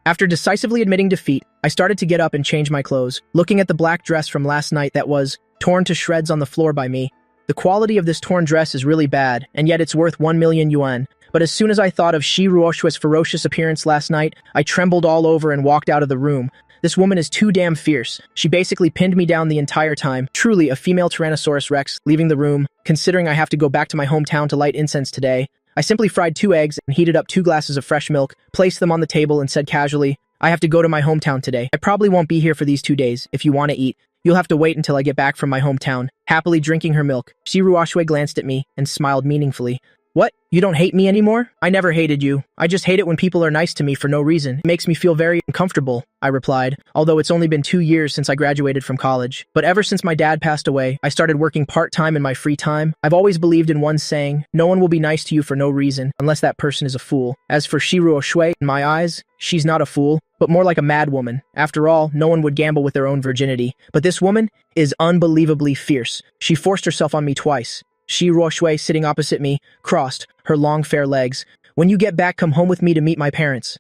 After decisively admitting defeat, I started to get up and change my clothes, looking at the black dress from last night that was torn to shreds on the floor by me. The quality of this torn dress is really bad, and yet it's worth 1 million yuan. But as soon as I thought of Shiruo Shui's ferocious appearance last night, I trembled all over and walked out of the room. This woman is too damn fierce. She basically pinned me down the entire time. Truly a female Tyrannosaurus Rex. Leaving the room, considering I have to go back to my hometown to light incense today, I simply fried 2 eggs and heated up 2 glasses of fresh milk, placed them on the table and said casually, "I have to go to my hometown today. I probably won't be here for these 2 days. If you want to eat, you'll have to wait until I get back from my hometown." Happily drinking her milk, Shiruo Shui glanced at me and smiled meaningfully. "What? You don't hate me anymore?" "I never hated you. I just hate it when people are nice to me for no reason. It makes me feel very uncomfortable," I replied, although it's only been 2 years since I graduated from college. But ever since my dad passed away, I started working part-time in my free time. I've always believed in one saying, no one will be nice to you for no reason, unless that person is a fool. As for Shiruo Shui, in my eyes, she's not a fool, but more like a mad woman. After all, no one would gamble with their own virginity. But this woman is unbelievably fierce. She forced herself on me twice. Shiruo Shui, sitting opposite me, crossed her long fair legs. "When you get back, come home with me to meet my parents."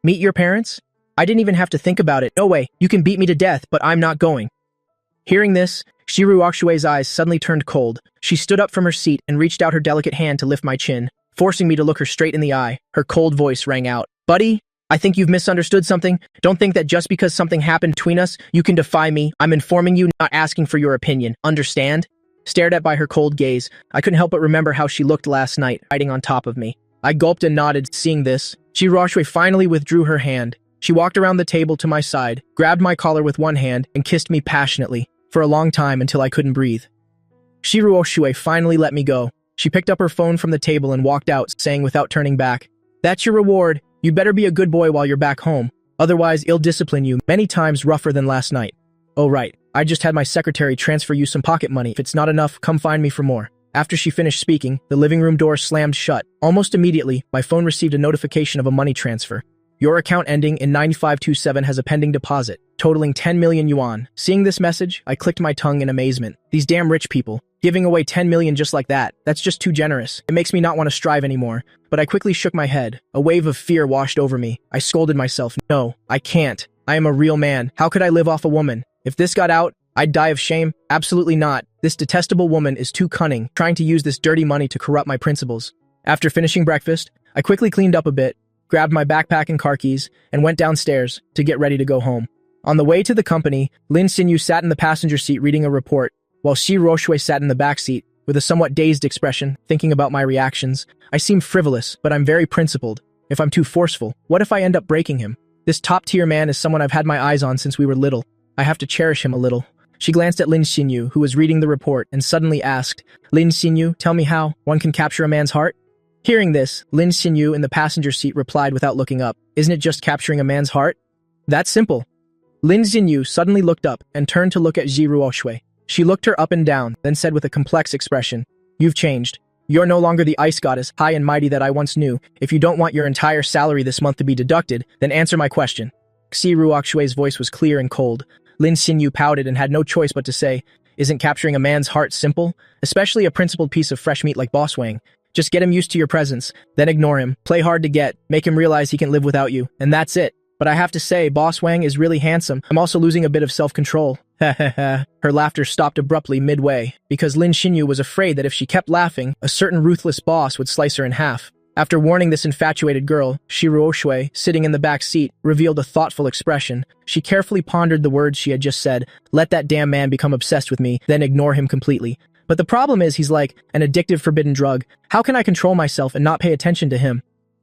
"Meet your parents?" I didn't even have to think about it. "No way, you can beat me to death, but I'm not going." Hearing this, Shiruo Shui's eyes suddenly turned cold. She stood up from her seat and reached out her delicate hand to lift my chin, forcing me to look her straight in the eye. Her cold voice rang out. "Buddy, I think you've misunderstood something. Don't think that just because something happened between us, you can defy me. I'm informing you, not asking for your opinion. Understand?" Stared at by her cold gaze, I couldn't help but remember how she looked last night, riding on top of me. I gulped and nodded, seeing this. Shiruo Shui finally withdrew her hand. She walked around the table to my side, grabbed my collar with one hand, and kissed me passionately, for a long time until I couldn't breathe. Shiruo Shui finally let me go. She picked up her phone from the table and walked out, saying without turning back, "That's your reward. You'd better be a good boy while you're back home. Otherwise, I'll discipline you many times rougher than last night." "Oh right, I just had my secretary transfer you some pocket money. If it's not enough, come find me for more." After she finished speaking, the living room door slammed shut. Almost immediately, my phone received a notification of a money transfer. "Your account ending in 9527 has a pending deposit, totaling 10 million yuan. Seeing this message, I clicked my tongue in amazement. These damn rich people, giving away 10 million just like that, that's just too generous. It makes me not want to strive anymore. But I quickly shook my head. A wave of fear washed over me. I scolded myself. No, I can't. I am a real man. How could I live off a woman? If this got out, I'd die of shame? Absolutely not. This detestable woman is too cunning, trying to use this dirty money to corrupt my principles." After finishing breakfast, I quickly cleaned up a bit, grabbed my backpack and car keys, and went downstairs to get ready to go home. On the way to the company, Lin Xinyu sat in the passenger seat reading a report, while Shiruo Shui sat in the back seat, with a somewhat dazed expression, thinking about my reactions. I seem frivolous, but I'm very principled. If I'm too forceful, what if I end up breaking him? This top-tier man is someone I've had my eyes on since we were little. I have to cherish him a little. She glanced at Lin Xinyu, who was reading the report, and suddenly asked, "Lin Xinyu, tell me how one can capture a man's heart?" Hearing this, Lin Xinyu in the passenger seat replied without looking up, "Isn't it just capturing a man's heart? That's simple." Lin Xinyu suddenly looked up and turned to look at Shiruo Shui. She looked her up and down, then said with a complex expression, You've changed. You're no longer the ice goddess, high and mighty that I once knew. If you don't want your entire salary this month to be deducted, then answer my question. Xi Ruoxue's voice was clear and cold. Lin Xinyu pouted and had no choice but to say, isn't capturing a man's heart simple? Especially a principled piece of fresh meat like Boss Wang. Just get him used to your presence, then ignore him, play hard to get, make him realize he can live without you, and that's it. But I have to say, Boss Wang is really handsome. I'm also losing a bit of self-control. Her laughter stopped abruptly midway, because Lin Xinyu was afraid that if she kept laughing, a certain ruthless boss would slice her in half. After warning this infatuated girl, Xi Ruoxue, sitting in the back seat, revealed a thoughtful expression. She carefully pondered the words she had just said, let that damn man become obsessed with me, then ignore him completely. But the problem is he's like an addictive forbidden drug. How can I control myself and not pay attention to him?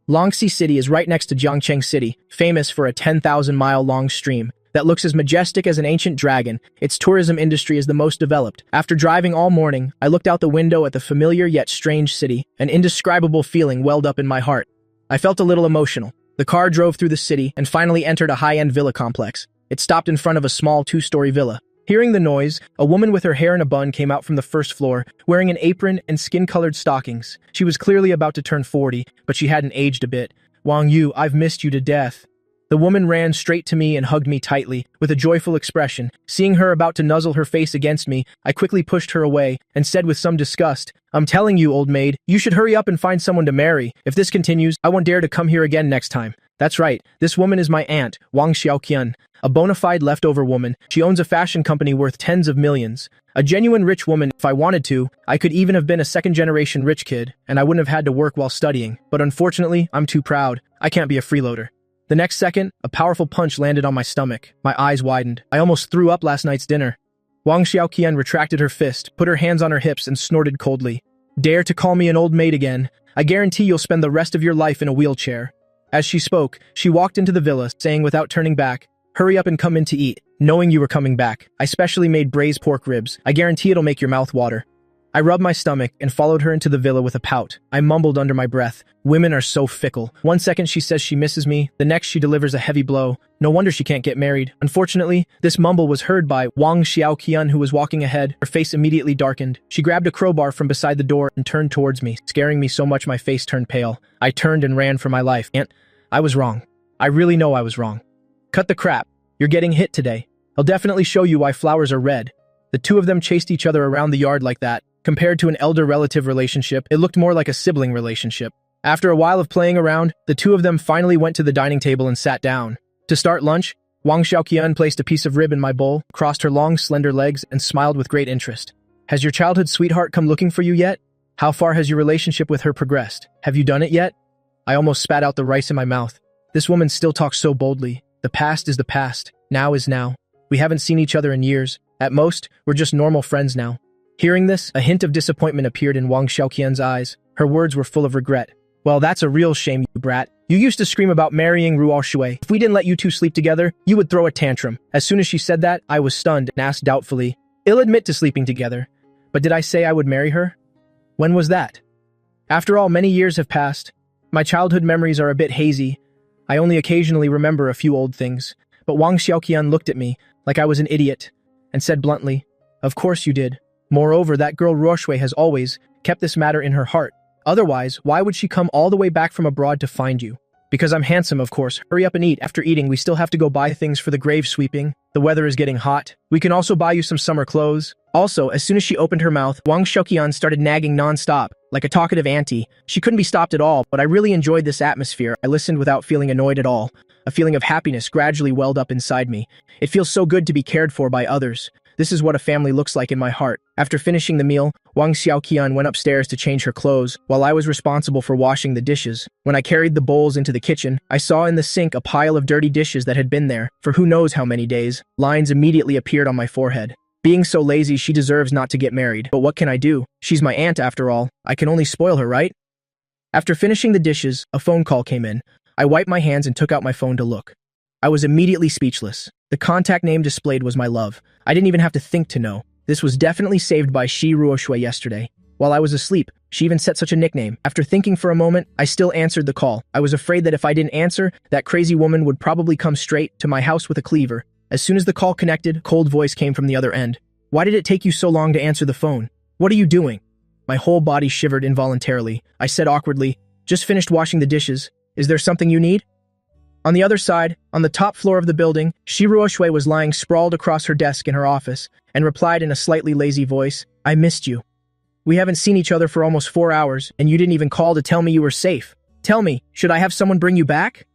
Longxi City is right next to Jiangcheng City, famous for a 10,000-mile-long stream that looks as majestic as an ancient dragon. Its tourism industry is the most developed. After driving all morning, I looked out the window at the familiar yet strange city. An indescribable feeling welled up in my heart. I felt a little emotional. The car drove through the city and finally entered a high-end villa complex. It stopped in front of a small 2-story villa. Hearing the noise, a woman with her hair in a bun came out from the first floor, wearing an apron and skin-colored stockings. She was clearly about to turn 40, but she hadn't aged a bit. Wang Yu, I've missed you to death. The woman ran straight to me and hugged me tightly, with a joyful expression. Seeing her about to nuzzle her face against me, I quickly pushed her away and said with some disgust, I'm telling you, old maid, you should hurry up and find someone to marry. If this continues, I won't dare to come here again next time. That's right, this woman is my aunt, Wang Xiaoqian, a bona fide leftover woman. She owns a fashion company worth tens of millions. A genuine rich woman. If I wanted to, I could even have been a second-generation rich kid, and I wouldn't have had to work while studying. But unfortunately, I'm too proud. I can't be a freeloader. The next second, a powerful punch landed on my stomach. My eyes widened. I almost threw up last night's dinner. Wang Xiaoqian retracted her fist, put her hands on her hips, and snorted coldly. Dare to call me an old maid again. I guarantee you'll spend the rest of your life in a wheelchair. As she spoke, she walked into the villa, saying without turning back, hurry up and come in to eat, knowing you were coming back. I specially made braised pork ribs. I guarantee it'll make your mouth water. I rubbed my stomach and followed her into the villa with a pout. I mumbled under my breath, women are so fickle. One second she says she misses me, the next she delivers a heavy blow. No wonder she can't get married. Unfortunately, this mumble was heard by Wang Xiaoqian, who was walking ahead. Her face immediately darkened. She grabbed a crowbar from beside the door and turned towards me, scaring me so much my face turned pale. I turned and ran for my life. Aunt, I was wrong. I really know I was wrong. Cut the crap. You're getting hit today. I'll definitely show you why flowers are red. The two of them chased each other around the yard like that. Compared to an elder-relative relationship, it looked more like a sibling relationship. After a while of playing around, the two of them finally went to the dining table and sat down. To start lunch, Wang Xiaoqian placed a piece of rib in my bowl, crossed her long, slender legs, and smiled with great interest. Has your childhood sweetheart come looking for you yet? How far has your relationship with her progressed? Have you done it yet? I almost spat out the rice in my mouth. This woman still talks so boldly. The past is the past. Now is now. We haven't seen each other in years. At most, we're just normal friends now. Hearing this, a hint of disappointment appeared in Wang Xiaoqian's eyes. Her words were full of regret. Well, that's a real shame, you brat. You used to scream about marrying Ruoxue. If we didn't let you two sleep together, you would throw a tantrum. As soon as she said that, I was stunned and asked doubtfully, I'll admit to sleeping together. But did I say I would marry her? When was that? After all, many years have passed. My childhood memories are a bit hazy. I only occasionally remember a few old things. But Wang Xiaoqian looked at me like I was an idiot and said bluntly, Of course you did. Moreover, that girl Ruoxue has always kept this matter in her heart. Otherwise, why would she come all the way back from abroad to find you? Because I'm handsome, of course. Hurry up and eat. After eating, we still have to go buy things for the grave sweeping. The weather is getting hot. We can also buy you some summer clothes. Also, as soon as she opened her mouth, Wang Xiaoqian started nagging non-stop, like a talkative auntie. She couldn't be stopped at all, but I really enjoyed this atmosphere. I listened without feeling annoyed at all. A feeling of happiness gradually welled up inside me. It feels so good to be cared for by others. This is what a family looks like in my heart. After finishing the meal, Wang Xiaoqian went upstairs to change her clothes, while I was responsible for washing the dishes. When I carried the bowls into the kitchen, I saw in the sink a pile of dirty dishes that had been there for who knows how many days. Lines immediately appeared on my forehead. Being so lazy, she deserves not to get married. But what can I do? She's my aunt after all. I can only spoil her, right? After finishing the dishes, a phone call came in. I wiped my hands and took out my phone to look. I was immediately speechless. The contact name displayed was my love. I didn't even have to think to know. This was definitely saved by Xi Ruoxue yesterday. While I was asleep, she even set such a nickname. After thinking for a moment, I still answered the call. I was afraid that if I didn't answer, that crazy woman would probably come straight to my house with a cleaver. As soon as the call connected, a cold voice came from the other end. Why did it take you so long to answer the phone? What are you doing? My whole body shivered involuntarily. I said awkwardly, "Just finished washing the dishes. Is there something you need?" On the other side, on the top floor of the building, Shiro Shui was lying sprawled across her desk in her office and replied in a slightly lazy voice, "I missed you. We haven't seen each other for almost 4 hours, and you didn't even call to tell me you were safe. Tell me, should I have someone bring you back?"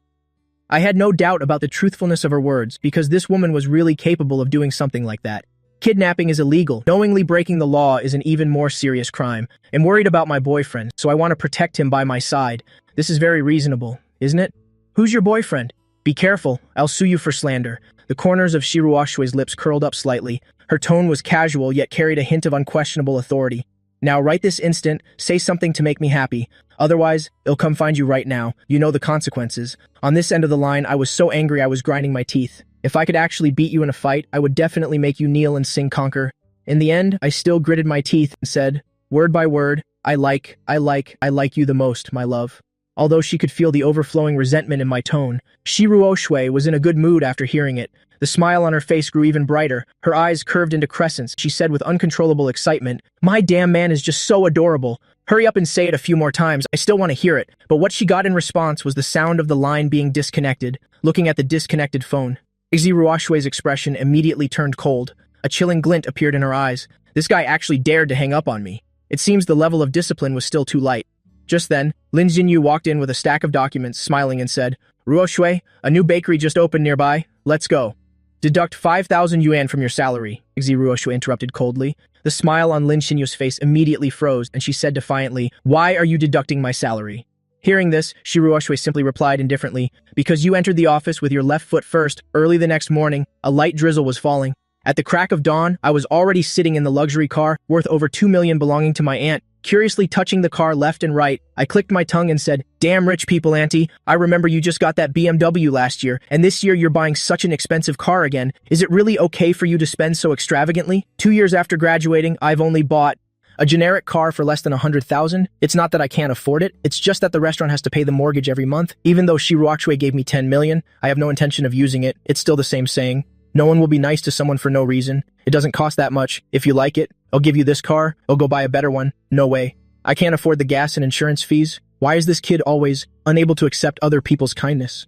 I had no doubt about the truthfulness of her words because this woman was really capable of doing something like that. Kidnapping is illegal. Knowingly breaking the law is an even more serious crime. I'm worried about my boyfriend, so I want to protect him by my side. This is very reasonable, isn't it? Who's your boyfriend? Be careful, I'll sue you for slander. The corners of Shiro Shui's lips curled up slightly. Her tone was casual yet carried a hint of unquestionable authority. Now, right this instant, say something to make me happy. Otherwise, it'll come find you right now. You know the consequences. On this end of the line, I was so angry I was grinding my teeth. If I could actually beat you in a fight, I would definitely make you kneel and sing conquer. In the end, I still gritted my teeth and said, word by word, I like you the most, my love. Although she could feel the overflowing resentment in my tone, Shiro Shui was in a good mood after hearing it. The smile on her face grew even brighter. Her eyes curved into crescents. She said with uncontrollable excitement, "My damn man is just so adorable. Hurry up and say it a few more times. I still want to hear it." But what she got in response was the sound of the line being disconnected. Looking at the disconnected phone, Shiro Shui's expression immediately turned cold. A chilling glint appeared in her eyes. This guy actually dared to hang up on me. It seems the level of discipline was still too light. Just then, Lin Jinyu walked in with a stack of documents, smiling and said, "Ruo Shui, a new bakery just opened nearby. Let's go." "Deduct 5,000 yuan from your salary," Ruo Shui interrupted coldly. The smile on Lin Xinyu's face immediately froze, and she said defiantly, "Why are you deducting my salary?" Hearing this, Shiro Shui simply replied indifferently, "Because you entered the office with your left foot first. Early the next morning, a light drizzle was falling. At the crack of dawn, I was already sitting in the luxury car, worth over 2 million belonging to my aunt. Curiously touching the car left and right, I clicked my tongue and said, 'Damn rich people, auntie. I remember you just got that BMW last year, and this year you're buying such an expensive car again. Is it really okay for you to spend so extravagantly? 2 years after graduating, I've only bought a generic car for less than 100,000. It's not that I can't afford it. It's just that the restaurant has to pay the mortgage every month. Even though Shiro Shui gave me 10 million, I have no intention of using it. It's still the same saying. No one will be nice to someone for no reason. It doesn't cost that much. If you like it, I'll give you this car. I'll go buy a better one. No way. I can't afford the gas and insurance fees. Why is this kid always unable to accept other people's kindness?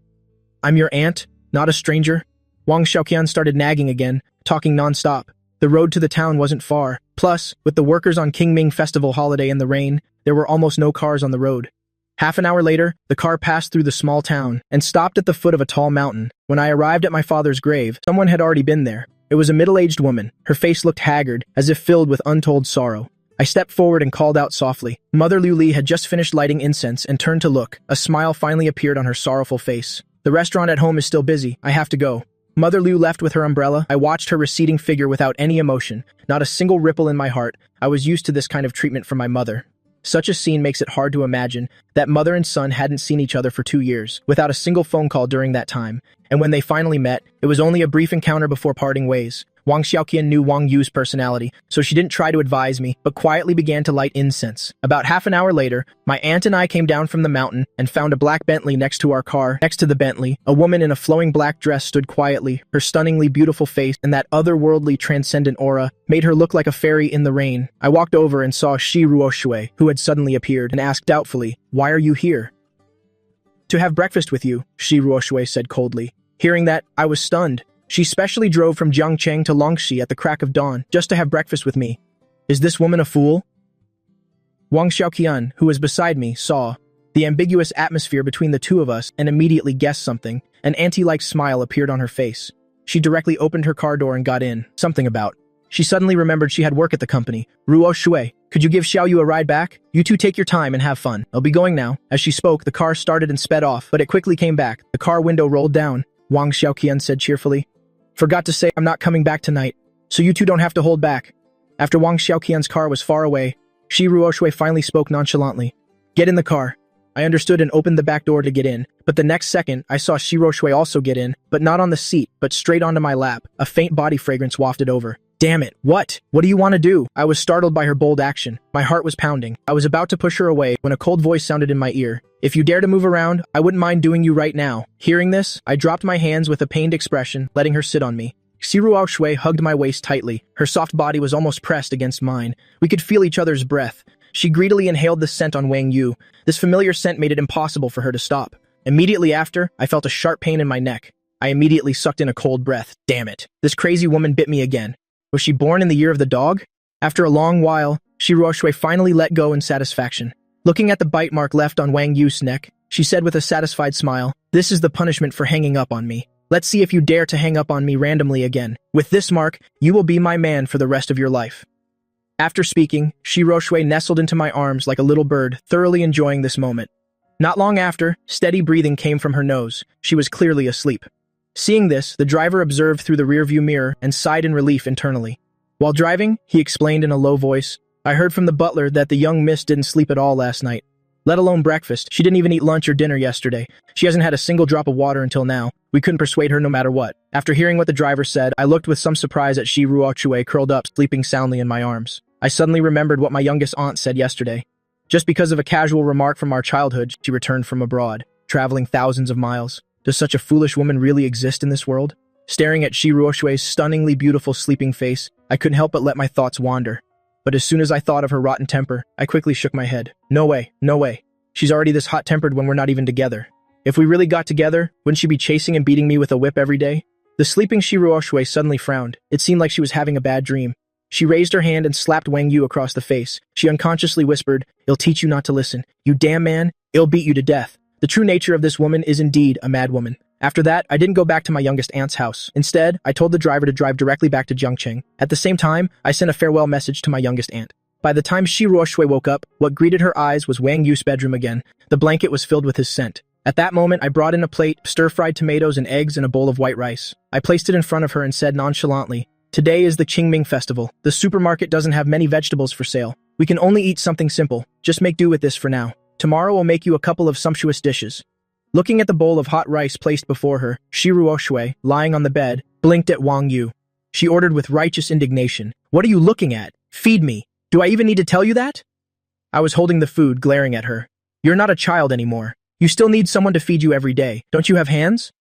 I'm your aunt, not a stranger." Wang Xiaoqian started nagging again, talking nonstop. The road to the town wasn't far. Plus, with the workers on Qingming Festival holiday in the rain, there were almost no cars on the road. Half an hour later, the car passed through the small town and stopped at the foot of a tall mountain. When I arrived at my father's grave, someone had already been there. It was a middle-aged woman. Her face looked haggard, as if filled with untold sorrow. I stepped forward and called out softly. Mother Liu Li had just finished lighting incense and turned to look. A smile finally appeared on her sorrowful face. "The restaurant at home is still busy. I have to go." Mother Liu left with her umbrella. I watched her receding figure without any emotion, not a single ripple in my heart. I was used to this kind of treatment from my mother. Such a scene makes it hard to imagine that mother and son hadn't seen each other for 2 years, without a single phone call during that time. And when they finally met, it was only a brief encounter before parting ways. Wang Xiaoqian knew Wang Yu's personality, so she didn't try to advise me, but quietly began to light incense. About half an hour later, my aunt and I came down from the mountain and found a black Bentley next to our car. Next to the Bentley, a woman in a flowing black dress stood quietly. Her stunningly beautiful face and that otherworldly transcendent aura made her look like a fairy in the rain. I walked over and saw Shiro Shui, who had suddenly appeared, and asked doubtfully, "Why are you here?" "To have breakfast with you," Shiro Shui said coldly. Hearing that, I was stunned. She specially drove from Jiangcheng to Longxi at the crack of dawn, just to have breakfast with me. Is this woman a fool? Wang Xiaoqian, who was beside me, saw the ambiguous atmosphere between the two of us and immediately guessed something. An auntie-like smile appeared on her face. She directly opened her car door and got in. Something about. She suddenly remembered she had work at the company. "Ruo Shui, could you give Xiao Yu a ride back? You two take your time and have fun. I'll be going now." As she spoke, the car started and sped off, but it quickly came back. The car window rolled down. Wang Xiaoqian said cheerfully, "Forgot to say I'm not coming back tonight, so you two don't have to hold back." After Wang Xiaoqian's car was far away, Shiro Shui finally spoke nonchalantly. "Get in the car." I understood and opened the back door to get in, but the next second, I saw Shiro Shui also get in, but not on the seat, but straight onto my lap. A faint body fragrance wafted over. "Damn it, what? What do you want to do?" I was startled by her bold action. My heart was pounding. I was about to push her away when a cold voice sounded in my ear. "If you dare to move around, I wouldn't mind doing you right now." Hearing this, I dropped my hands with a pained expression, letting her sit on me. Shiro Shui hugged my waist tightly. Her soft body was almost pressed against mine. We could feel each other's breath. She greedily inhaled the scent on Wang Yu. This familiar scent made it impossible for her to stop. Immediately after, I felt a sharp pain in my neck. I immediately sucked in a cold breath. Damn it. This crazy woman bit me again. Was she born in the year of the dog? After a long while, Shi Ruoshui finally let go in satisfaction. Looking at the bite mark left on Wang Yu's neck, she said with a satisfied smile, "This is the punishment for hanging up on me. Let's see if you dare to hang up on me randomly again. With this mark, you will be my man for the rest of your life." After speaking, Shi Ruoshui nestled into my arms like a little bird, thoroughly enjoying this moment. Not long after, steady breathing came from her nose. She was clearly asleep. Seeing this, the driver observed through the rearview mirror and sighed in relief internally. While driving, he explained in a low voice, "I heard from the butler that the young miss didn't sleep at all last night. Let alone breakfast. She didn't even eat lunch or dinner yesterday. She hasn't had a single drop of water until now. We couldn't persuade her no matter what." After hearing what the driver said, I looked with some surprise at Shi Ruoshui curled up, sleeping soundly in my arms. I suddenly remembered what my youngest aunt said yesterday. Just because of a casual remark from our childhood, she returned from abroad, traveling thousands of miles. Does such a foolish woman really exist in this world? Staring at Shi Ruoshui's stunningly beautiful sleeping face, I couldn't help but let my thoughts wander. But as soon as I thought of her rotten temper, I quickly shook my head. No way, no way. She's already this hot-tempered when we're not even together. If we really got together, wouldn't she be chasing and beating me with a whip every day? The sleeping Shi Ruoshui suddenly frowned. It seemed like she was having a bad dream. She raised her hand and slapped Wang Yu across the face. She unconsciously whispered, "It'll teach you not to listen. You damn man, it'll beat you to death." The true nature of this woman is indeed a madwoman. After that, I didn't go back to my youngest aunt's house. Instead, I told the driver to drive directly back to Jiangcheng. At the same time, I sent a farewell message to my youngest aunt. By the time Shi Ruoshui woke up, what greeted her eyes was Wang Yu's bedroom again. The blanket was filled with his scent. At that moment, I brought in a plate, stir-fried tomatoes and eggs, and a bowl of white rice. I placed it in front of her and said nonchalantly, "Today is the Qingming festival. The supermarket doesn't have many vegetables for sale. We can only eat something simple. Just make do with this for now. Tomorrow we'll make you a couple of sumptuous dishes." Looking at the bowl of hot rice placed before her, Shi Ruoshui, lying on the bed, blinked at Wang Yu. She ordered with righteous indignation, "What are you looking at? Feed me. Do I even need to tell you that?" I was holding the food, glaring at her. "You're not a child anymore. You still need someone to feed you every day. Don't you have hands?"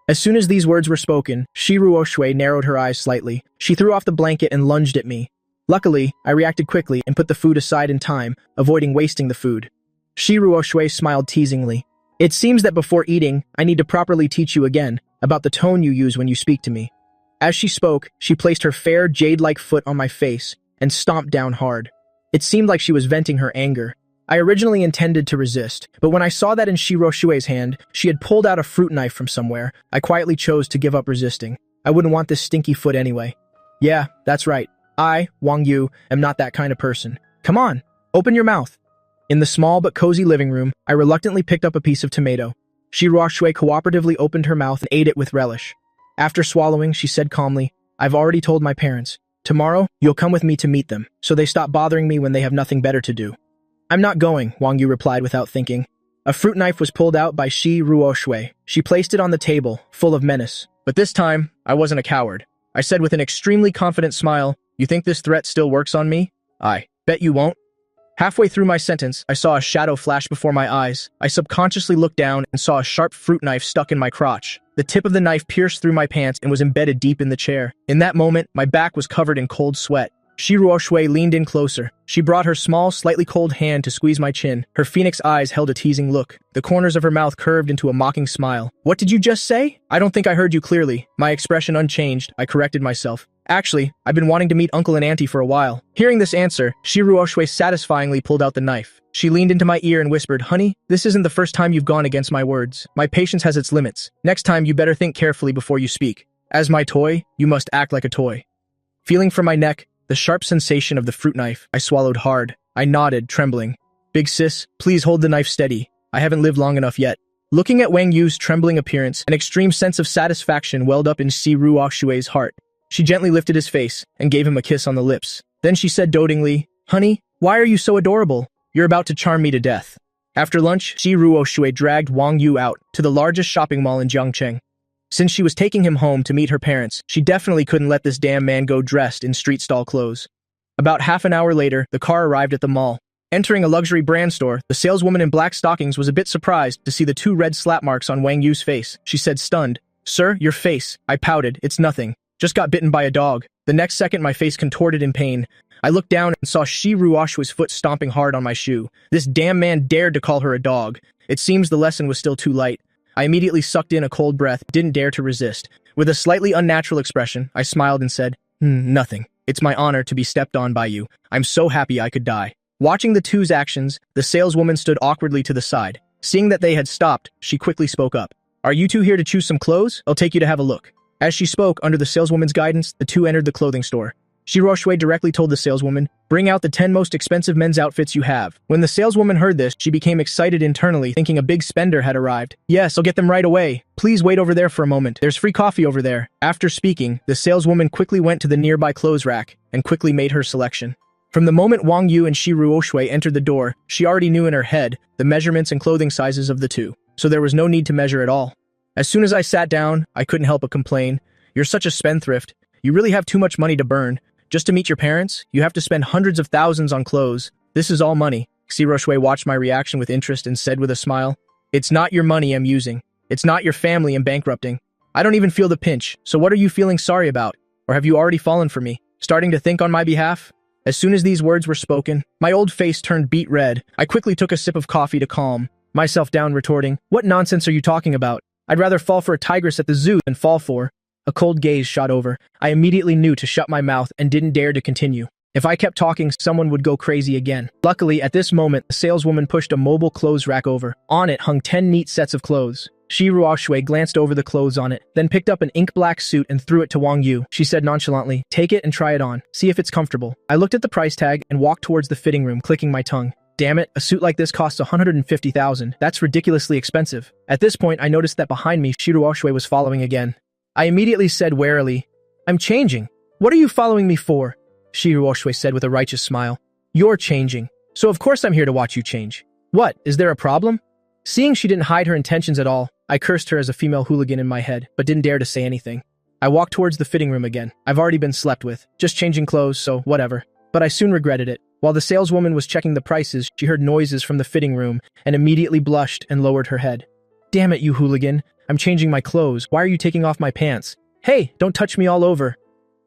As soon as these words were spoken, Shi Ruoshui narrowed her eyes slightly. She threw off the blanket and lunged at me. Luckily, I reacted quickly and put the food aside in time, avoiding wasting the food. Shi Ruoshui smiled teasingly. "It seems that before eating, I need to properly teach you again about the tone you use when you speak to me." As she spoke, she placed her fair, jade-like foot on my face and stomped down hard. It seemed like she was venting her anger. I originally intended to resist, but when I saw that in Shi Ruoshui's hand, she had pulled out a fruit knife from somewhere, I quietly chose to give up resisting. I wouldn't want this stinky foot anyway. Yeah, that's right. I, Wang Yu, am not that kind of person. Come on, open your mouth. In the small but cozy living room, I reluctantly picked up a piece of tomato. Shi Ruoshui cooperatively opened her mouth and ate it with relish. After swallowing, she said calmly, "I've already told my parents. Tomorrow, you'll come with me to meet them, so they stop bothering me when they have nothing better to do." "I'm not going," Wang Yu replied without thinking. A fruit knife was pulled out by Shi Ruoshui. She placed it on the table, full of menace. But this time, I wasn't a coward. I said with an extremely confident smile, "You think this threat still works on me? I bet you won't." Halfway through my sentence, I saw a shadow flash before my eyes. I subconsciously looked down and saw a sharp fruit knife stuck in my crotch. The tip of the knife pierced through my pants and was embedded deep in the chair. In that moment, my back was covered in cold sweat. Shi Ruoshui leaned in closer. She brought her small, slightly cold hand to squeeze my chin. Her phoenix eyes held a teasing look. The corners of her mouth curved into a mocking smile. "What did you just say?" "I don't think I heard you clearly." My expression unchanged, I corrected myself. "Actually, I've been wanting to meet Uncle and Auntie for a while." Hearing this answer, Shi Ruoshui satisfyingly pulled out the knife. She leaned into my ear and whispered, "Honey, this isn't the first time you've gone against my words. My patience has its limits. Next time you better think carefully before you speak. As my toy, you must act like a toy." Feeling for my neck, the sharp sensation of the fruit knife, I swallowed hard. I nodded, trembling. "Big sis, please hold the knife steady. I haven't lived long enough yet." Looking at Wang Yu's trembling appearance, an extreme sense of satisfaction welled up in Shi Ruoshui's heart. She gently lifted his face and gave him a kiss on the lips. Then she said dotingly, "Honey, why are you so adorable? You're about to charm me to death." After lunch, Shi Ruoshui dragged Wang Yu out to the largest shopping mall in Jiangcheng. Since she was taking him home to meet her parents, she definitely couldn't let this damn man go dressed in street stall clothes. About half an hour later, the car arrived at the mall. Entering a luxury brand store, the saleswoman in black stockings was a bit surprised to see the 2 red slap marks on Wang Yu's face. She said stunned, "Sir, your face." I pouted, "It's nothing." Just got bitten by a dog. The next second, my face contorted in pain. I looked down and saw Shi-Ruoshwe's foot stomping hard on my shoe. This damn man dared to call her a dog. It seems the lesson was still too light. I immediately sucked in a cold breath, didn't dare to resist. With a slightly unnatural expression, I smiled and said, nothing. It's my honor to be stepped on by you. I'm so happy I could die. Watching the two's actions, the saleswoman stood awkwardly to the side. Seeing that they had stopped, she quickly spoke up. Are you two here to choose some clothes? I'll take you to have a look. As she spoke, under the saleswoman's guidance, the two entered the clothing store. Shi-Ruoshwe directly told the saleswoman, bring out the 10 most expensive men's outfits you have. When the saleswoman heard this, she became excited internally, thinking a big spender had arrived. Yes, I'll get them right away. Please wait over there for a moment. There's free coffee over there. After speaking, the saleswoman quickly went to the nearby clothes rack and quickly made her selection. From the moment Wang Yu and Shi-Ruoshwe entered the door, she already knew in her head the measurements and clothing sizes of the two, so there was no need to measure at all. As soon as I sat down, I couldn't help but complain. You're such a spendthrift. You really have too much money to burn. Just to meet your parents, you have to spend hundreds of thousands on clothes. This is all money. Shi-Ruoshwe watched my reaction with interest and said with a smile, it's not your money I'm using. It's not your family I'm bankrupting. I don't even feel the pinch, so what are you feeling sorry about? Or have you already fallen for me, starting to think on my behalf? As soon as these words were spoken, my old face turned beet red. I quickly took a sip of coffee to calm myself down, retorting, what nonsense are you talking about? I'd rather fall for a tigress at the zoo than fall for. A cold gaze shot over. I immediately knew to shut my mouth and didn't dare to continue. If I kept talking, someone would go crazy again. Luckily, at this moment, the saleswoman pushed a mobile clothes rack over. On it hung 10 neat sets of clothes. Shi-Ruoshwe glanced over the clothes on it, then picked up an ink-black suit and threw it to Wang Yu. She said nonchalantly, take it and try it on. See if it's comfortable. I looked at the price tag and walked towards the fitting room, clicking my tongue. Damn it, a suit like this costs 150,000. That's ridiculously expensive. At this point, I noticed that behind me, Shi-Ruoshwe was following again. I immediately said warily, I'm changing. What are you following me for? Shi-Ruoshwe said with a righteous smile. You're changing. So of course I'm here to watch you change. What, is there a problem? Seeing she didn't hide her intentions at all, I cursed her as a female hooligan in my head, but didn't dare to say anything. I walked towards the fitting room again. I've already been slept with, just changing clothes, so whatever. But I soon regretted it. While the saleswoman was checking the prices, she heard noises from the fitting room and immediately blushed and lowered her head. Damn it, you hooligan. I'm changing my clothes. Why are you taking off my pants? Hey, don't touch me all over.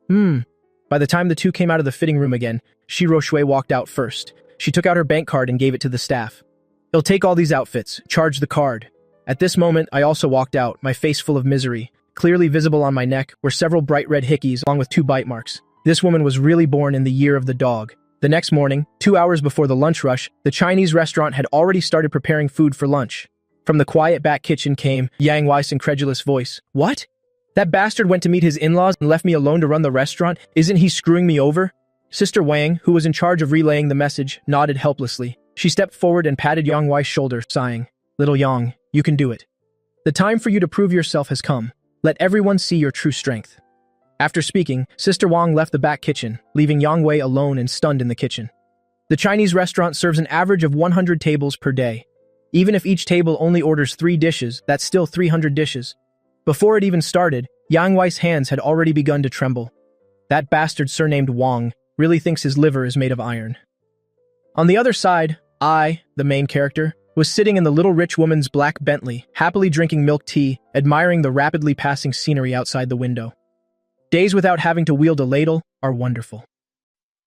By the time the two came out of the fitting room again, Shi-Ruoshwe walked out first. She took out her bank card and gave it to the staff. He'll take all these outfits. Charge the card. At this moment, I also walked out, my face full of misery. Clearly visible on my neck were several bright red hickeys along with 2 bite marks. This woman was really born in the year of the dog. The next morning, 2 hours before the lunch rush, the Chinese restaurant had already started preparing food for lunch. From the quiet back kitchen came Yang Wei's incredulous voice. What? That bastard went to meet his in-laws and left me alone to run the restaurant? Isn't he screwing me over? Sister Wang, who was in charge of relaying the message, nodded helplessly. She stepped forward and patted Yang Wei's shoulder, sighing. Little Yang, you can do it. The time for you to prove yourself has come. Let everyone see your true strength. After speaking, Sister Wang left the back kitchen, leaving Yang Wei alone and stunned in the kitchen. The Chinese restaurant serves an average of 100 tables per day. Even if each table only orders 3 dishes, that's still 300 dishes. Before it even started, Yang Wei's hands had already begun to tremble. That bastard surnamed Wang really thinks his liver is made of iron. On the other side, I, the main character, was sitting in the little rich woman's black Bentley, happily drinking milk tea, admiring the rapidly passing scenery outside the window. Days without having to wield a ladle are wonderful.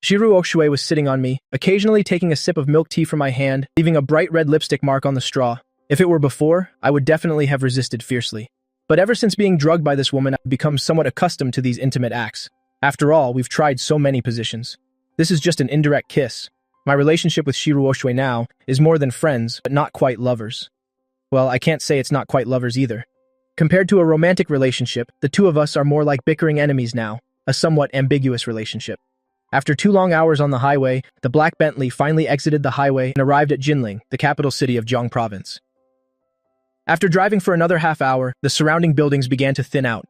Shi-Ruoshwe was sitting on me, occasionally taking a sip of milk tea from my hand, leaving a bright red lipstick mark on the straw. If it were before, I would definitely have resisted fiercely. But ever since being drugged by this woman, I've become somewhat accustomed to these intimate acts. After all, we've tried so many positions. This is just an indirect kiss. My relationship with Shi-Ruoshwe now is more than friends, but not quite lovers. Well, I can't say it's not quite lovers either. Compared to a romantic relationship, the two of us are more like bickering enemies now, a somewhat ambiguous relationship. After 2 long hours on the highway, the black Bentley finally exited the highway and arrived at Jinling, the capital city of Jiang province. After driving for another half hour, the surrounding buildings began to thin out.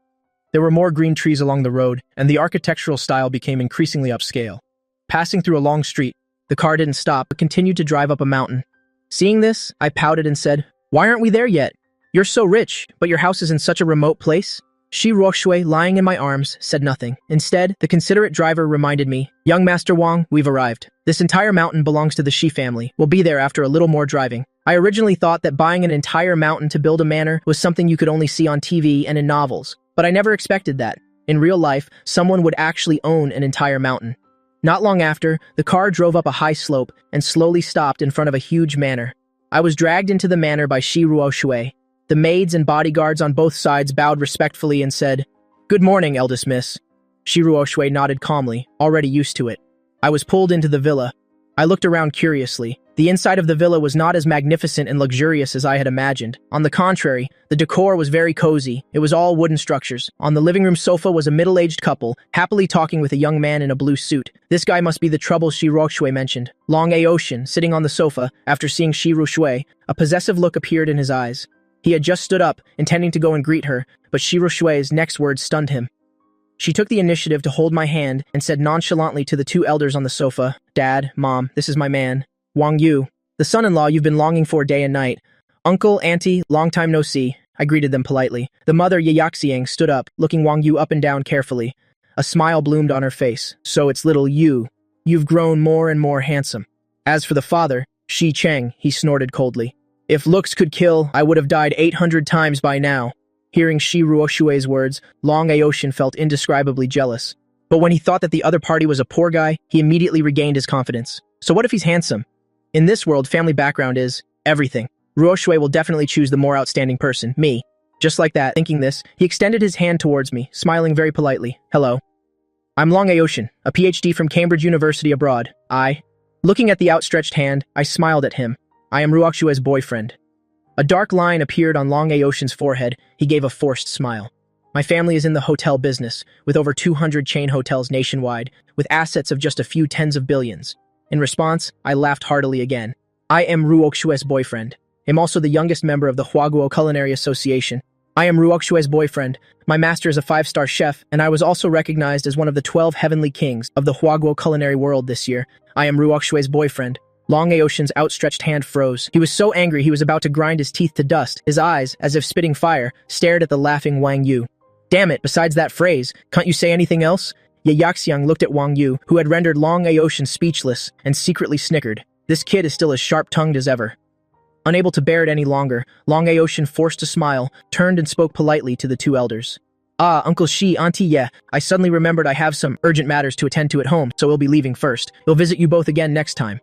There were more green trees along the road, and the architectural style became increasingly upscale. Passing through a long street, the car didn't stop but continued to drive up a mountain. Seeing this, I pouted and said, "Why aren't we there yet? You're so rich, but your house is in such a remote place?" Shi-Ruoshwe, lying in my arms, said nothing. Instead, the considerate driver reminded me, "Young Master Wang, we've arrived. This entire mountain belongs to the Shi family. We'll be there after a little more driving." I originally thought that buying an entire mountain to build a manor was something you could only see on TV and in novels, but I never expected that. In real life, someone would actually own an entire mountain. Not long after, the car drove up a high slope and slowly stopped in front of a huge manor. I was dragged into the manor by Shi Ruoshui. The maids and bodyguards on both sides bowed respectfully and said, "Good morning, eldest miss." Shi Ruoshui nodded calmly, already used to it. I was pulled into the villa. I looked around curiously. The inside of the villa was not as magnificent and luxurious as I had imagined. On the contrary, the decor was very cozy. It was all wooden structures. On the living room sofa was a middle-aged couple, happily talking with a young man in a blue suit. This guy must be the trouble Shi Ruoshui mentioned. Long Aoshin, sitting on the sofa, after seeing Shi Ruoshui, a possessive look appeared in his eyes. He had just stood up, intending to go and greet her, but Shi Ruoshui's next words stunned him. She took the initiative to hold my hand and said nonchalantly to the two elders on the sofa, "Dad, Mom, this is my man, Wang Yu, the son-in-law you've been longing for day and night. Uncle, Auntie, long time no see." I greeted them politely. The mother, Yayaxiang, stood up, looking Wang Yu up and down carefully. A smile bloomed on her face. "So it's little Yu. You've grown more and more handsome." As for the father, Shi Cheng, he snorted coldly. "If looks could kill, I would have died 800 times by now." Hearing Shi Ruoshui's words, Long Aoshin felt indescribably jealous. But when he thought that the other party was a poor guy, he immediately regained his confidence. So what if he's handsome? In this world, family background is everything. Ruoshui will definitely choose the more outstanding person, me. Just like that, thinking this, he extended his hand towards me, smiling very politely. "Hello. I'm Long Aoshin, a PhD from Cambridge University abroad. Looking at the outstretched hand, I smiled at him. "I am Ruoshui's boyfriend." A dark line appeared on Long Aoshin's forehead. He gave a forced smile. "My family is in the hotel business, with over 200 chain hotels nationwide, with assets of just a few tens of billions." In response, I laughed heartily again. "I am Ruoshui's boyfriend. I'm also the youngest member of the Huaguo Culinary Association. I am Ruoshui's boyfriend. My master is a 5-star chef, and I was also recognized as one of the 12 heavenly kings of the Huaguo culinary world this year. I am Ruoshui's boyfriend." Long Aoshin's outstretched hand froze. He was so angry he was about to grind his teeth to dust. His eyes, as if spitting fire, stared at the laughing Wang Yu. "Damn it, besides that phrase, can't you say anything else?" Yayaxiang looked at Wang Yu, who had rendered Long Aoshin speechless, and secretly snickered. This kid is still as sharp-tongued as ever. Unable to bear it any longer, Long Aoshin forced a smile, turned and spoke politely to the two elders. "Ah, Uncle Shi, Auntie, yeah, I suddenly remembered I have some urgent matters to attend to at home, so we'll be leaving first. We'll visit you both again next time."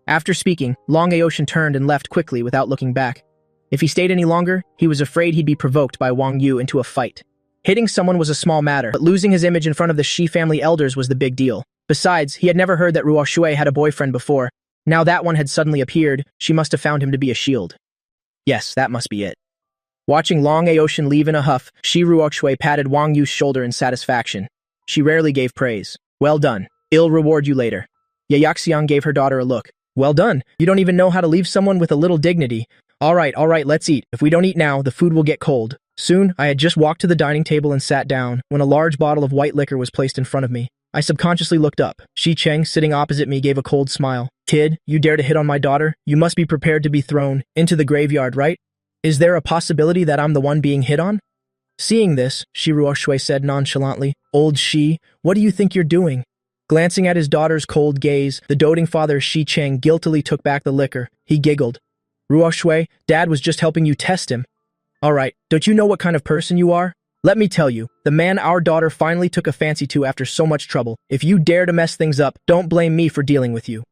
After speaking, Long Aoshin turned and left quickly without looking back. If he stayed any longer, he was afraid he'd be provoked by Wang Yu into a fight. Hitting someone was a small matter, but losing his image in front of the Shi family elders was the big deal. Besides, he had never heard that Ruoshui had a boyfriend before. Now that one had suddenly appeared, she must have found him to be a shield. Yes, that must be it. Watching Long Aoshin leave in a huff, Shi Ruoshui patted Wang Yu's shoulder in satisfaction. She rarely gave praise. "Well done. I'll reward you later." Yayaxiang gave her daughter a look. "Well done. You don't even know how to leave someone with a little dignity. All right, let's eat. If we don't eat now, the food will get cold." Soon, I had just walked to the dining table and sat down when a large bottle of white liquor was placed in front of me. I subconsciously looked up. Shi Cheng, sitting opposite me, gave a cold smile. "Kid, you dare to hit on my daughter? You must be prepared to be thrown into the graveyard, right? Is there a possibility that I'm the one being hit on?" Seeing this, Shi Ruoshui said nonchalantly, "Old Shi, what do you think you're doing?" Glancing at his daughter's cold gaze, the doting father Shi Cheng guiltily took back the liquor. He giggled. "Ruoshui, Dad was just helping you test him." "All right, don't you know what kind of person you are? Let me tell you, the man our daughter finally took a fancy to after so much trouble. If you dare to mess things up, don't blame me for dealing with you."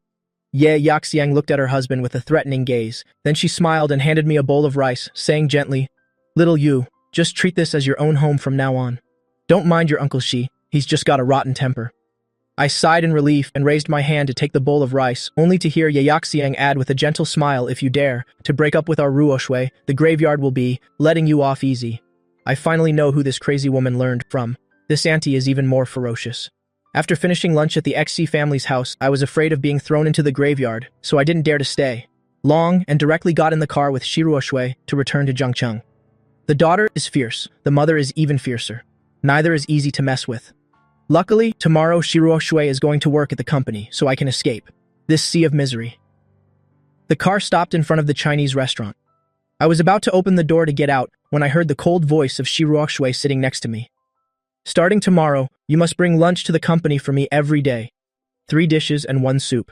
Yaxiang looked at her husband with a threatening gaze. Then she smiled and handed me a bowl of rice, saying gently, "Little Yu, just treat this as your own home from now on. Don't mind your Uncle Shi, he's just got a rotten temper." I sighed in relief and raised my hand to take the bowl of rice, only to hear Yayaxiang add with a gentle smile, "If you dare to break up with our Ruoshui, the graveyard will be letting you off easy." I finally know who this crazy woman learned from. This auntie is even more ferocious. After finishing lunch at the XC family's house, I was afraid of being thrown into the graveyard, so I didn't dare to stay long and directly got in the car with Shi Ruoshui to return to Zhengcheng. The daughter is fierce, the mother is even fiercer. Neither is easy to mess with. Luckily, tomorrow Shi Ruoshui is going to work at the company, so I can escape this sea of misery. The car stopped in front of the Chinese restaurant. I was about to open the door to get out when I heard the cold voice of Shi Ruoshui sitting next to me. "Starting tomorrow, you must bring lunch to the company for me every day. 3 dishes and 1 soup.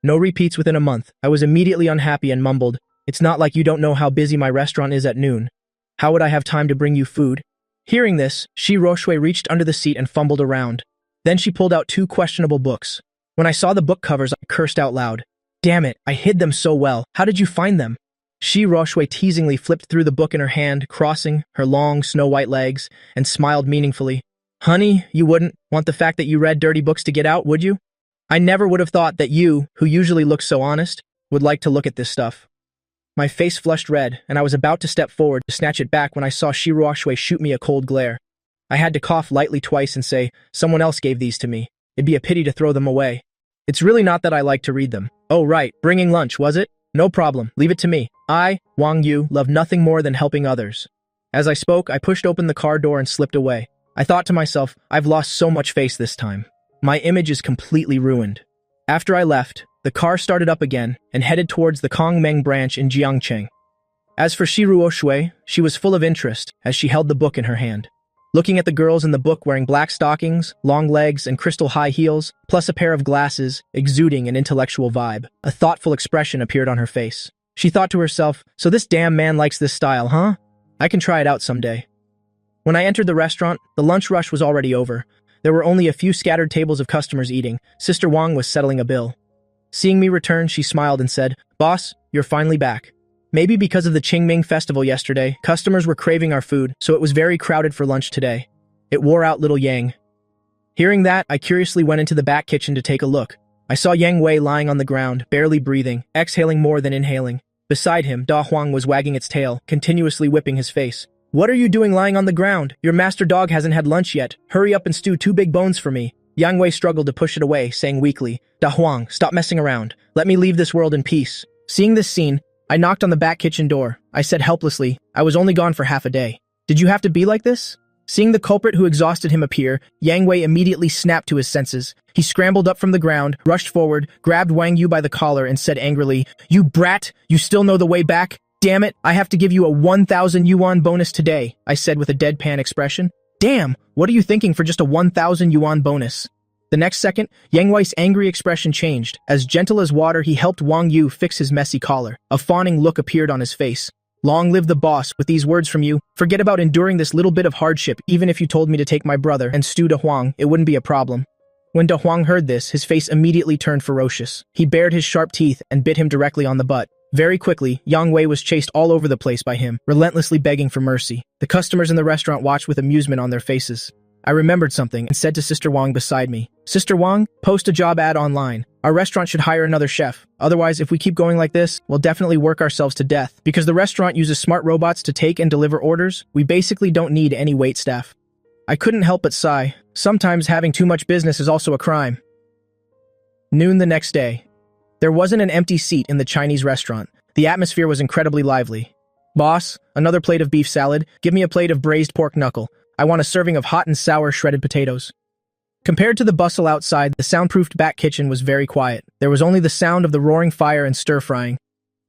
No repeats within a month." I was immediately unhappy and mumbled, "It's not like you don't know how busy my restaurant is at noon. How would I have time to bring you food?" Hearing this, Shi Ruoshui reached under the seat and fumbled around. Then she pulled out 2 questionable books. When I saw the book covers, I cursed out loud. Damn it, I hid them so well. How did you find them? Shi Ruoshui teasingly flipped through the book in her hand, crossing her long, snow-white legs, and smiled meaningfully. Honey, you wouldn't want the fact that you read dirty books to get out, would you? I never would have thought that you, who usually looks so honest, would like to look at this stuff. My face flushed red, and I was about to step forward to snatch it back when I saw Shi Ruoshui shoot me a cold glare. I had to cough lightly twice and say, someone else gave these to me. It'd be a pity to throw them away. It's really not that I like to read them. Oh right, bringing lunch, was it? No problem, leave it to me. I, Wang Yu, love nothing more than helping others. As I spoke, I pushed open the car door and slipped away. I thought to myself, I've lost so much face this time. My image is completely ruined. After I left, the car started up again and headed towards the Kongmeng branch in Jiangcheng. As for Shi Ruoshui, she was full of interest as she held the book in her hand. Looking at the girls in the book wearing black stockings, long legs, and crystal high heels, plus a pair of glasses, exuding an intellectual vibe, a thoughtful expression appeared on her face. She thought to herself, so this damn man likes this style, huh? I can try it out someday. When I entered the restaurant, the lunch rush was already over. There were only a few scattered tables of customers eating. Sister Wang was settling a bill. Seeing me return, she smiled and said, Boss, you're finally back. Maybe because of the Qingming festival yesterday, customers were craving our food, so it was very crowded for lunch today. It wore out little Yang. Hearing that, I curiously went into the back kitchen to take a look. I saw Yang Wei lying on the ground, barely breathing, exhaling more than inhaling. Beside him, Da Huang was wagging its tail, continuously whipping his face. What are you doing lying on the ground? Your master dog hasn't had lunch yet. Hurry up and stew 2 big bones for me. Yang Wei struggled to push it away, saying weakly, Da Huang, stop messing around. Let me leave this world in peace. Seeing this scene, I knocked on the back kitchen door. I said helplessly, I was only gone for half a day. Did you have to be like this? Seeing the culprit who exhausted him appear, Yang Wei immediately snapped to his senses. He scrambled up from the ground, rushed forward, grabbed Wang Yu by the collar and said angrily, You brat! You still know the way back? Damn it, I have to give you a 1,000 yuan bonus today, I said with a deadpan expression. Damn, what are you thinking for just a 1,000 yuan bonus? The next second, Yang Wei's angry expression changed. As gentle as water, he helped Wang Yu fix his messy collar. A fawning look appeared on his face. Long live the boss. With these words from you, forget about enduring this little bit of hardship. Even if you told me to take my brother and stew Da Huang, it wouldn't be a problem. When Da Huang heard this, his face immediately turned ferocious. He bared his sharp teeth and bit him directly on the butt. Very quickly, Yang Wei was chased all over the place by him, relentlessly begging for mercy. The customers in the restaurant watched with amusement on their faces. I remembered something and said to Sister Wang beside me, Sister Wang, post a job ad online. Our restaurant should hire another chef. Otherwise, if we keep going like this, we'll definitely work ourselves to death. Because the restaurant uses smart robots to take and deliver orders, we basically don't need any wait staff. I couldn't help but sigh. Sometimes having too much business is also a crime. Noon the next day. There wasn't an empty seat in the Chinese restaurant. The atmosphere was incredibly lively. Boss, another plate of beef salad. Give me a plate of braised pork knuckle. I want a serving of hot and sour shredded potatoes. Compared to the bustle outside, the soundproofed back kitchen was very quiet. There was only the sound of the roaring fire and stir-frying.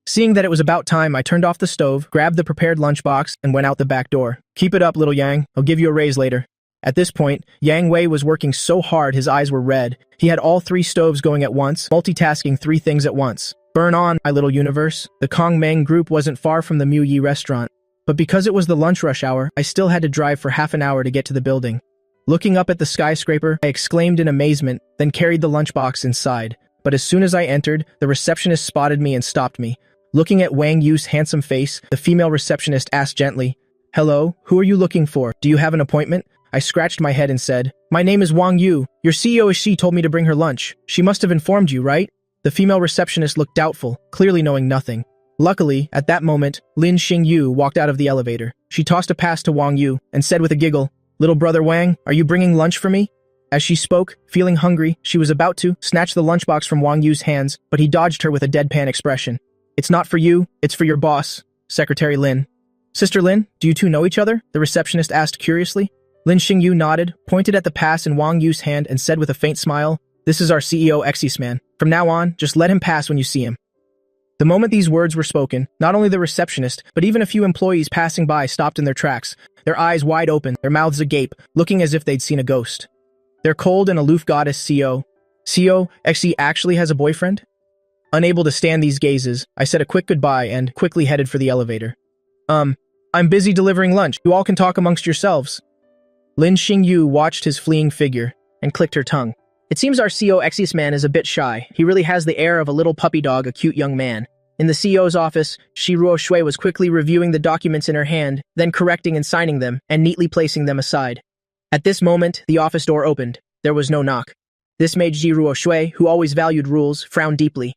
Seeing that it was about time, I turned off the stove, grabbed the prepared lunchbox, and went out the back door. Keep it up, little Yang. I'll give you a raise later. At this point, Yang Wei was working so hard his eyes were red. He had all 3 stoves going at once, multitasking 3 things at once. Burn on, my little universe. The Kongmeng group wasn't far from the Mu Yi restaurant. But because it was the lunch rush hour, I still had to drive for half an hour to get to the building. Looking up at the skyscraper, I exclaimed in amazement, then carried the lunchbox inside. But as soon as I entered, the receptionist spotted me and stopped me. Looking at Wang Yu's handsome face, the female receptionist asked gently, Hello, who are you looking for? Do you have an appointment? I scratched my head and said, My name is Wang Yu. Your CEO Shi told me to bring her lunch. She must have informed you, right? The female receptionist looked doubtful, clearly knowing nothing. Luckily, at that moment, Lin Xingyu walked out of the elevator. She tossed a pass to Wang Yu and said with a giggle, Little brother Wang, are you bringing lunch for me? As she spoke, feeling hungry, she was about to snatch the lunchbox from Wang Yu's hands, but he dodged her with a deadpan expression. It's not for you, it's for your boss, Secretary Lin. Sister Lin, do you two know each other? The receptionist asked curiously. Lin Xingyu nodded, pointed at the pass in Wang Yu's hand and said with a faint smile, This is our CEO Exis-man. From now on, just let him pass when you see him. The moment these words were spoken, not only the receptionist, but even a few employees passing by stopped in their tracks, their eyes wide open, their mouths agape, looking as if they'd seen a ghost. Their cold and aloof goddess CEO. CEO, Exi actually has a boyfriend? Unable to stand these gazes, I said a quick goodbye and quickly headed for the elevator. I'm busy delivering lunch. You all can talk amongst yourselves. Lin Xingyu watched his fleeing figure and clicked her tongue. It seems our CEO Exius man is a bit shy. He really has the air of a little puppy dog, a cute young man. In the CEO's office, Shi Ruoshui was quickly reviewing the documents in her hand, then correcting and signing them, and neatly placing them aside. At this moment, the office door opened. There was no knock. This made Shi Ruoshui, who always valued rules, frown deeply.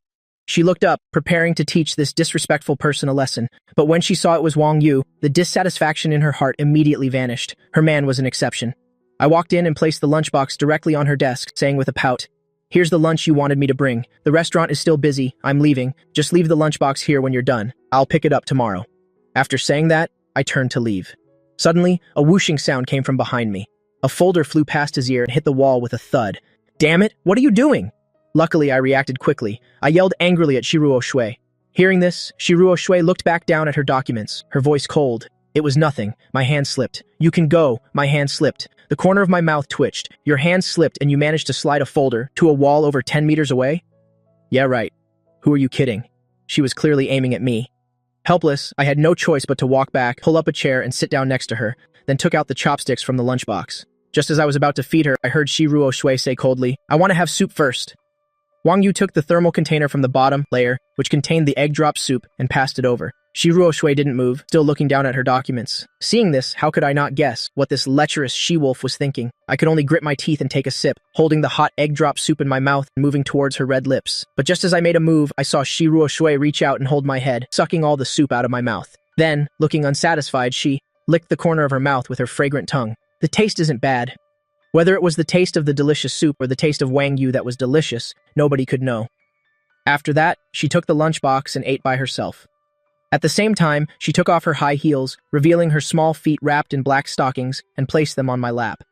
She looked up, preparing to teach this disrespectful person a lesson, but when she saw it was Wang Yu, the dissatisfaction in her heart immediately vanished. Her man was an exception. I walked in and placed the lunchbox directly on her desk, saying with a pout, "Here's the lunch you wanted me to bring. The restaurant is still busy. I'm leaving. Just leave the lunchbox here when you're done. I'll pick it up tomorrow." After saying that, I turned to leave. Suddenly, a whooshing sound came from behind me. A folder flew past his ear and hit the wall with a thud. "Damn it, what are you doing?" Luckily, I reacted quickly. I yelled angrily at Shi Ruoshui. Hearing this, Shi Ruoshui looked back down at her documents, her voice cold. "It was nothing. My hand slipped." "You can go." My hand slipped. The corner of my mouth twitched. "Your hand slipped and you managed to slide a folder to a wall over 10 meters away?" "Yeah, right. Who are you kidding?" She was clearly aiming at me. Helpless, I had no choice but to walk back, pull up a chair, and sit down next to her, then took out the chopsticks from the lunchbox. Just as I was about to feed her, I heard Shi Ruoshui say coldly, "I want to have soup first." Wang Yu took the thermal container from the bottom layer, which contained the egg drop soup, and passed it over. Shi Ruoshui didn't move, still looking down at her documents. Seeing this, how could I not guess what this lecherous she-wolf was thinking? I could only grit my teeth and take a sip, holding the hot egg drop soup in my mouth and moving towards her red lips. But just as I made a move, I saw Shi Ruoshui reach out and hold my head, sucking all the soup out of my mouth. Then, looking unsatisfied, she licked the corner of her mouth with her fragrant tongue. The taste isn't bad. Whether it was the taste of the delicious soup or the taste of Wang Yu that was delicious, nobody could know. After that, she took the lunchbox and ate by herself. At the same time, she took off her high heels, revealing her small feet wrapped in black stockings, and placed them on my lap.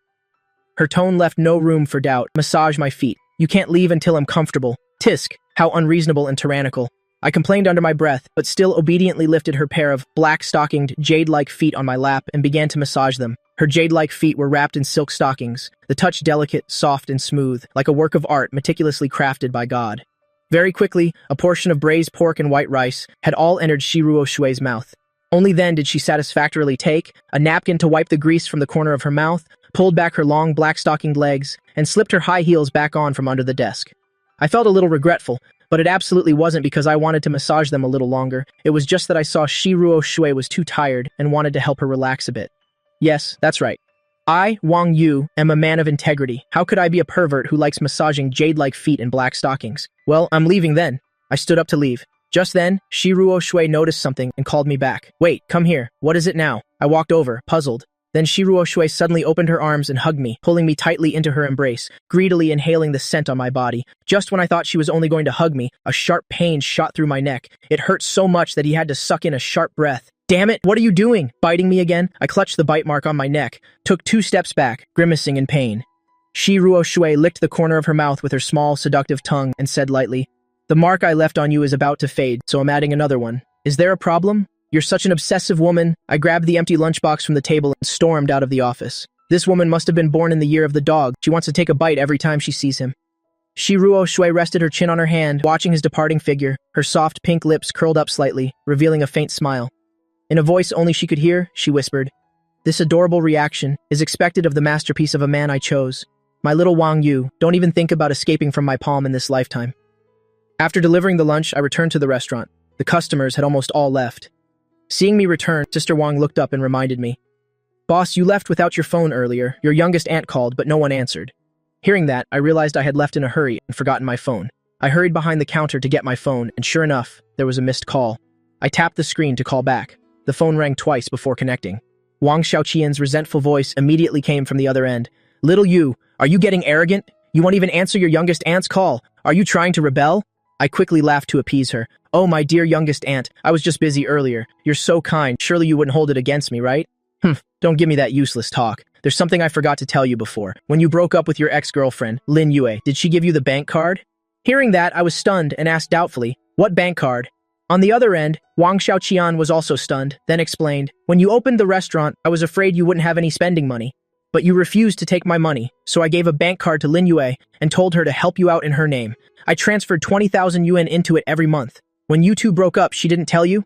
Her tone left no room for doubt. "Massage my feet. You can't leave until I'm comfortable." Tisk, how unreasonable and tyrannical. I complained under my breath, but still obediently lifted her pair of black-stockinged, jade-like feet on my lap and began to massage them. Her jade-like feet were wrapped in silk stockings, the touch delicate, soft, and smooth, like a work of art meticulously crafted by God. Very quickly, a portion of braised pork and white rice had all entered Shi Ruoshui's mouth. Only then did she satisfactorily take a napkin to wipe the grease from the corner of her mouth, pulled back her long black-stockinged legs, and slipped her high heels back on from under the desk. I felt a little regretful, but it absolutely wasn't because I wanted to massage them a little longer. It was just that I saw Shi Ruoshui was too tired and wanted to help her relax a bit. Yes, that's right. I, Wang Yu, am a man of integrity. How could I be a pervert who likes massaging jade-like feet in black stockings? Well, I'm leaving then. I stood up to leave. Just then, Shi Ruoshui noticed something and called me back. "Wait, come here. What is it now?" I walked over, puzzled. Then Shi Ruoshui suddenly opened her arms and hugged me, pulling me tightly into her embrace, greedily inhaling the scent on my body. Just when I thought she was only going to hug me, a sharp pain shot through my neck. It hurt so much that he had to suck in a sharp breath. "Damn it, what are you doing? Biting me again?" I clutched the bite mark on my neck, took 2 steps back, grimacing in pain. Shi Ruoshui licked the corner of her mouth with her small, seductive tongue and said lightly, "The mark I left on you is about to fade, so I'm adding another one. Is there a problem? You're such an obsessive woman." I grabbed the empty lunchbox from the table and stormed out of the office. This woman must have been born in the year of the dog. She wants to take a bite every time she sees him. Shi Ruoshui rested her chin on her hand, watching his departing figure, her soft pink lips curled up slightly, revealing a faint smile. In a voice only she could hear, she whispered, "This adorable reaction is expected of the masterpiece of a man I chose. My little Wang Yu, don't even think about escaping from my palm in this lifetime." After delivering the lunch, I returned to the restaurant. The customers had almost all left. Seeing me return, Sister Wang looked up and reminded me, "Boss, you left without your phone earlier. Your youngest aunt called, but no one answered." Hearing that, I realized I had left in a hurry and forgotten my phone. I hurried behind the counter to get my phone, and sure enough, there was a missed call. I tapped the screen to call back. The phone rang twice before connecting. Wang Xiaoqian's resentful voice immediately came from the other end. "Little you, are you getting arrogant? You won't even answer your youngest aunt's call. Are you trying to rebel?" I quickly laughed to appease her. "Oh, my dear youngest aunt, I was just busy earlier. You're so kind. Surely you wouldn't hold it against me, right?" Don't give me that useless talk. There's something I forgot to tell you before. When you broke up with your ex-girlfriend, Lin Yue, did she give you the bank card?" Hearing that, I was stunned and asked doubtfully, "What bank card?" On the other end, Wang Xiaoqian was also stunned, then explained, "When you opened the restaurant, I was afraid you wouldn't have any spending money. But you refused to take my money, so I gave a bank card to Lin Yue and told her to help you out in her name. I transferred 20,000 yuan into it every month. When you two broke up, she didn't tell you?"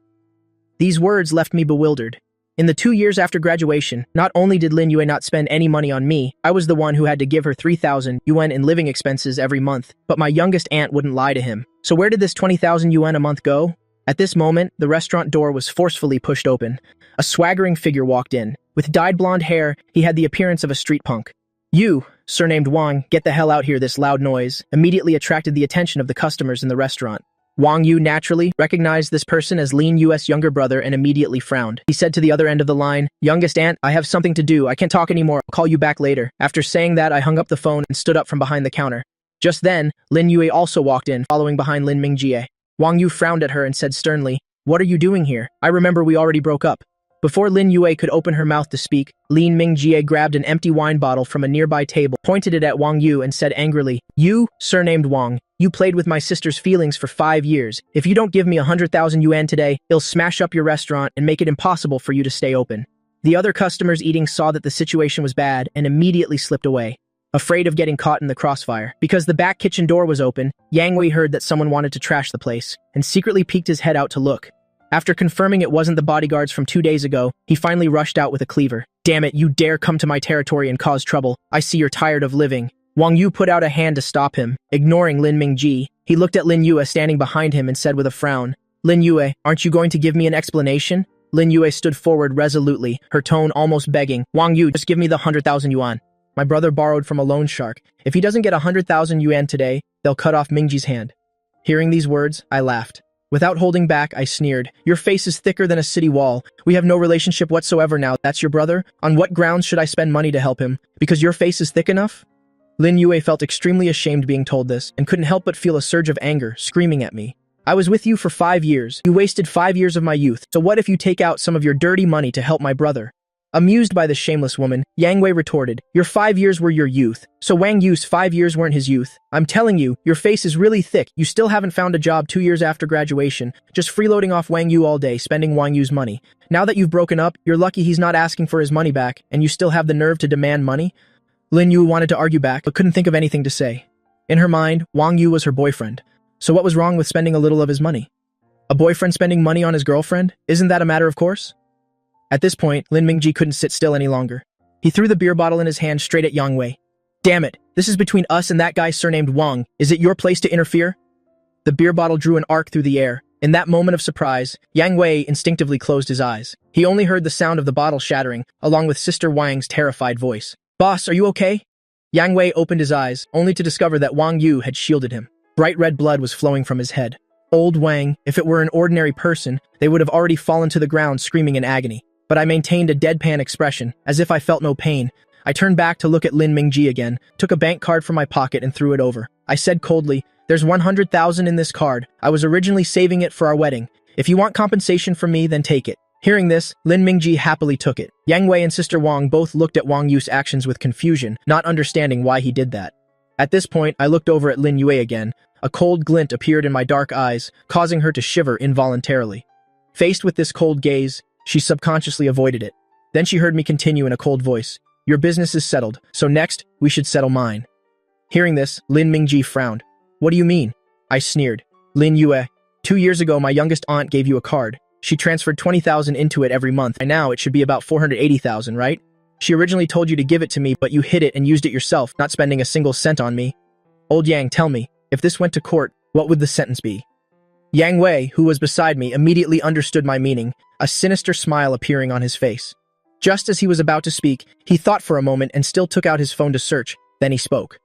These words left me bewildered. In the 2 years after graduation, not only did Lin Yue not spend any money on me, I was the one who had to give her 3,000 yuan in living expenses every month, but my youngest aunt wouldn't lie to him. So where did this 20,000 yuan a month go? At this moment, the restaurant door was forcefully pushed open. A swaggering figure walked in. With dyed blonde hair, he had the appearance of a street punk. "You, surnamed Wang, get the hell out here," this loud noise immediately attracted the attention of the customers in the restaurant. Wang Yu naturally recognized this person as Lin Yue's younger brother and immediately frowned. He said to the other end of the line, "Youngest aunt, I have something to do. I can't talk anymore. I'll call you back later." After saying that, I hung up the phone and stood up from behind the counter. Just then, Lin Yue also walked in, following behind Lin Mingjie. Wang Yu frowned at her and said sternly, "What are you doing here? I remember we already broke up." Before Lin Yue could open her mouth to speak, Lin Mingjie grabbed an empty wine bottle from a nearby table, pointed it at Wang Yu and said angrily, "You, surnamed Wang, you played with my sister's feelings for 5 years. If you don't give me 100,000 yuan today, I'll smash up your restaurant and make it impossible for you to stay open." The other customers eating saw that the situation was bad and immediately slipped away, afraid of getting caught in the crossfire. Because the back kitchen door was open, Yang Wei heard that someone wanted to trash the place and secretly peeked his head out to look. After confirming it wasn't the bodyguards from 2 days ago, he finally rushed out with a cleaver. "Damn it, you dare come to my territory and cause trouble. I see you're tired of living." Wang Yu put out a hand to stop him, ignoring Lin Mingji. He looked at Lin Yue standing behind him and said with a frown, "Lin Yue, aren't you going to give me an explanation?" Lin Yue stood forward resolutely, her tone almost begging. "Wang Yu, just give me the 100,000 yuan. My brother borrowed from a loan shark. If he doesn't get 100,000 yuan today, they'll cut off Mingji's hand." Hearing these words, I laughed. Without holding back, I sneered, "Your face is thicker than a city wall. We have no relationship whatsoever now. That's your brother? On what grounds should I spend money to help him? Because your face is thick enough?" Lin Yue felt extremely ashamed being told this, and couldn't help but feel a surge of anger, screaming at me. "I was with you for 5 years. You wasted 5 years of my youth. So what if you take out some of your dirty money to help my brother?" Amused by the shameless woman, Yang Wei retorted, "Your 5 years were your youth. So Wang Yu's 5 years weren't his youth. I'm telling you, your face is really thick. You still haven't found a job 2 years after graduation, just freeloading off Wang Yu all day, spending Wang Yu's money. Now that you've broken up, you're lucky he's not asking for his money back, and you still have the nerve to demand money?" Lin Yu wanted to argue back, but couldn't think of anything to say. In her mind, Wang Yu was her boyfriend. So what was wrong with spending a little of his money? A boyfriend spending money on his girlfriend? Isn't that a matter of course? At this point, Lin Mingji couldn't sit still any longer. He threw the beer bottle in his hand straight at Yang Wei. "Damn it, this is between us and that guy surnamed Wang. Is it your place to interfere?" The beer bottle drew an arc through the air. In that moment of surprise, Yang Wei instinctively closed his eyes. He only heard the sound of the bottle shattering, along with Sister Wang's terrified voice. "Boss, are you okay?" Yang Wei opened his eyes, only to discover that Wang Yu had shielded him. Bright red blood was flowing from his head. Old Wang, if it were an ordinary person, they would have already fallen to the ground screaming in agony. But I maintained a deadpan expression, as if I felt no pain. I turned back to look at Lin Mingji again, took a bank card from my pocket and threw it over. I said coldly, "There's 100,000 in this card. I was originally saving it for our wedding. If you want compensation from me, then take it." Hearing this, Lin Mingji happily took it. Yang Wei and Sister Wang both looked at Wang Yu's actions with confusion, not understanding why he did that. At this point, I looked over at Lin Yue again. A cold glint appeared in my dark eyes, causing her to shiver involuntarily. Faced with this cold gaze, she subconsciously avoided it. Then she heard me continue in a cold voice, "Your business is settled, so next, we should settle mine." Hearing this, Lin Mingji frowned. "What do you mean?" I sneered. "Lin Yue, 2 years ago my youngest aunt gave you a card. She transferred 20,000 into it every month, and now it should be about 480,000, right? She originally told you to give it to me, but you hid it and used it yourself, not spending a single cent on me. Old Yang, tell me, if this went to court, what would the sentence be?" Yang Wei, who was beside me, immediately understood my meaning, a sinister smile appearing on his face. Just as he was about to speak, he thought for a moment and still took out his phone to search. Then he spoke.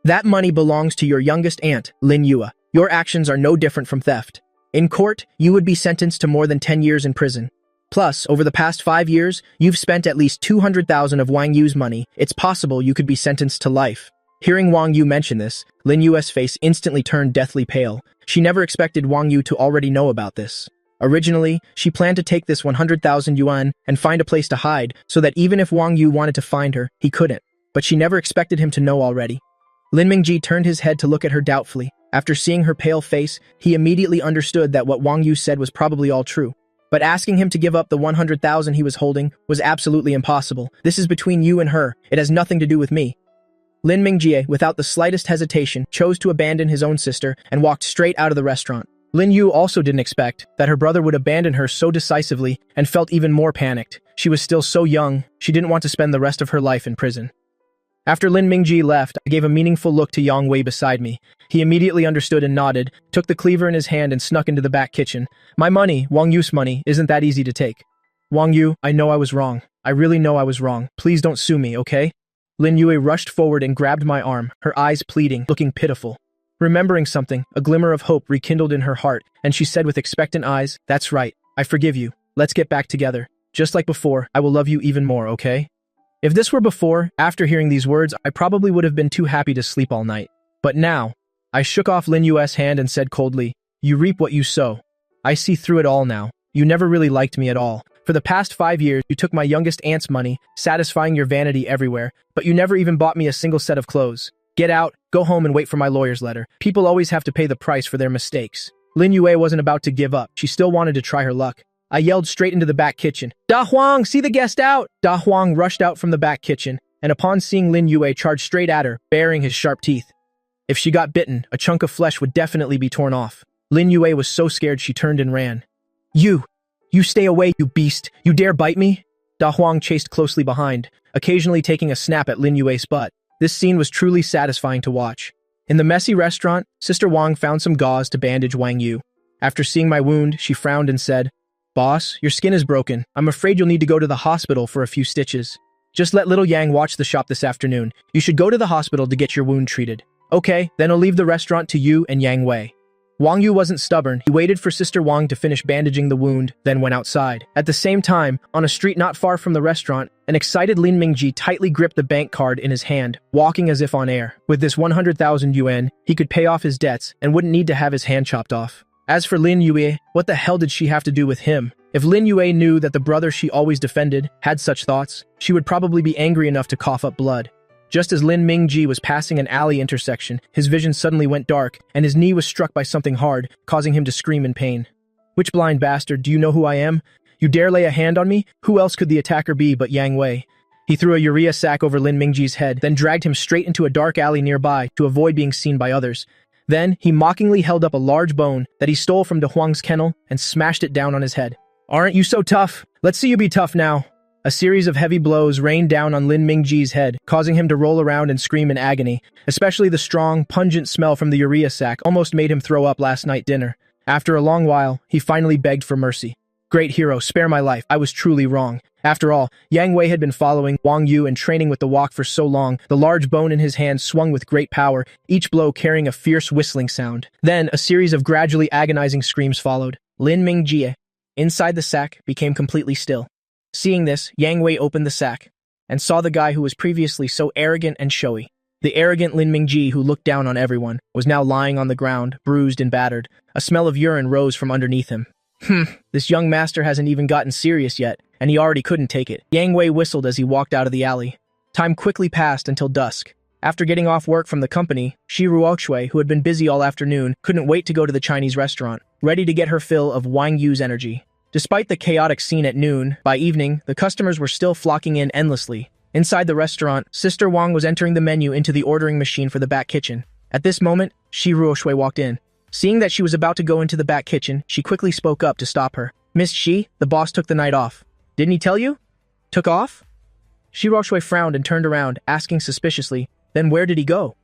"That money belongs to your youngest aunt, Lin Yue. Your actions are no different from theft. In court, you would be sentenced to more than 10 years in prison. Plus, over the past 5 years, you've spent at least 200,000 of Wang Yu's money. It's possible you could be sentenced to life." Hearing Wang Yu mention this, Lin Yue's face instantly turned deathly pale. She never expected Wang Yu to already know about this. Originally, she planned to take this 100,000 yuan and find a place to hide so that even if Wang Yu wanted to find her, he couldn't. But she never expected him to know already. Lin Mingji turned his head to look at her doubtfully. After seeing her pale face, he immediately understood that what Wang Yu said was probably all true. But asking him to give up the 100,000 he was holding was absolutely impossible. "This is between you and her. It has nothing to do with me." Lin Mingjie, without the slightest hesitation, chose to abandon his own sister and walked straight out of the restaurant. Lin Yu also didn't expect that her brother would abandon her so decisively and felt even more panicked. She was still so young, she didn't want to spend the rest of her life in prison. After Lin Mingji left, I gave a meaningful look to Yang Wei beside me. He immediately understood and nodded, took the cleaver in his hand and snuck into the back kitchen. My money, Wang Yu's money, isn't that easy to take. Wang Yu, I know I was wrong. I really know I was wrong. Please don't sue me, okay? Lin Yue rushed forward and grabbed my arm, her eyes pleading, looking pitiful. Remembering something, a glimmer of hope rekindled in her heart, and she said with expectant eyes, "That's right. I forgive you. Let's get back together. Just like before, I will love you even more, okay?" If this were before, after hearing these words, I probably would have been too happy to sleep all night. But now, I shook off Lin Yue's hand and said coldly, "You reap what you sow. I see through it all now. You never really liked me at all. For the past 5 years, you took my youngest aunt's money, satisfying your vanity everywhere, but you never even bought me a single set of clothes. Get out, go home and wait for my lawyer's letter. People always have to pay the price for their mistakes." Lin Yue wasn't about to give up. She still wanted to try her luck. I yelled straight into the back kitchen, "Da Huang, see the guest out!" Da Huang rushed out from the back kitchen, and upon seeing Lin Yue, charged straight at her, baring his sharp teeth. If she got bitten, a chunk of flesh would definitely be torn off. Lin Yue was so scared she turned and ran. You stay away, you beast! You dare bite me?" Da Huang chased closely behind, occasionally taking a snap at Lin Yue's butt. This scene was truly satisfying to watch. In the messy restaurant, Sister Wang found some gauze to bandage Wang Yu. After seeing my wound, she frowned and said, "Boss, your skin is broken. I'm afraid you'll need to go to the hospital for a few stitches. Just let little Yang watch the shop this afternoon. You should go to the hospital to get your wound treated." "Okay, then I'll leave the restaurant to you and Yang Wei." Wang Yu wasn't stubborn. He waited for Sister Wang to finish bandaging the wound, then went outside. At the same time, on a street not far from the restaurant, an excited Lin Mingji tightly gripped the bank card in his hand, walking as if on air. With this 100,000 yuan, he could pay off his debts and wouldn't need to have his hand chopped off. As for Lin Yue, what the hell did she have to do with him? If Lin Yue knew that the brother she always defended had such thoughts, she would probably be angry enough to cough up blood. Just as Lin Mingji was passing an alley intersection, his vision suddenly went dark, and his knee was struck by something hard, causing him to scream in pain. "Which blind bastard, do you know who I am? You dare lay a hand on me? Who else could the attacker be but Yang Wei?" He threw a urea sack over Lin Mingji's head, then dragged him straight into a dark alley nearby to avoid being seen by others. Then, he mockingly held up a large bone that he stole from De Huang's kennel and smashed it down on his head. "Aren't you so tough? Let's see you be tough now." A series of heavy blows rained down on Lin Mingji's head, causing him to roll around and scream in agony. Especially the strong, pungent smell from the urea sack almost made him throw up last night's dinner. After a long while, he finally begged for mercy. "Great hero, spare my life. I was truly wrong." After all, Yang Wei had been following Wang Yu and training with the wok for so long, the large bone in his hand swung with great power, each blow carrying a fierce whistling sound. Then, a series of gradually agonizing screams followed. Lin Mingjie, inside the sack, became completely still. Seeing this, Yang Wei opened the sack and saw the guy who was previously so arrogant and showy. The arrogant Lin Mingji, who looked down on everyone, was now lying on the ground, bruised and battered. A smell of urine rose from underneath him. This young master hasn't even gotten serious yet, and he already couldn't take it. Yang Wei whistled as he walked out of the alley. Time quickly passed until dusk. After getting off work from the company, Shi Ruoxue, who had been busy all afternoon, couldn't wait to go to the Chinese restaurant, ready to get her fill of Wang Yu's energy. Despite the chaotic scene at noon, by evening, the customers were still flocking in endlessly. Inside the restaurant, Sister Wang was entering the menu into the ordering machine for the back kitchen. At this moment, Shi Ruoxue walked in. Seeing that she was about to go into the back kitchen, she quickly spoke up to stop her. "Miss Shi, the boss took the night off. Didn't he tell you? Took off?" Shi Ruoxue frowned and turned around, asking suspiciously, "Then where did he go?"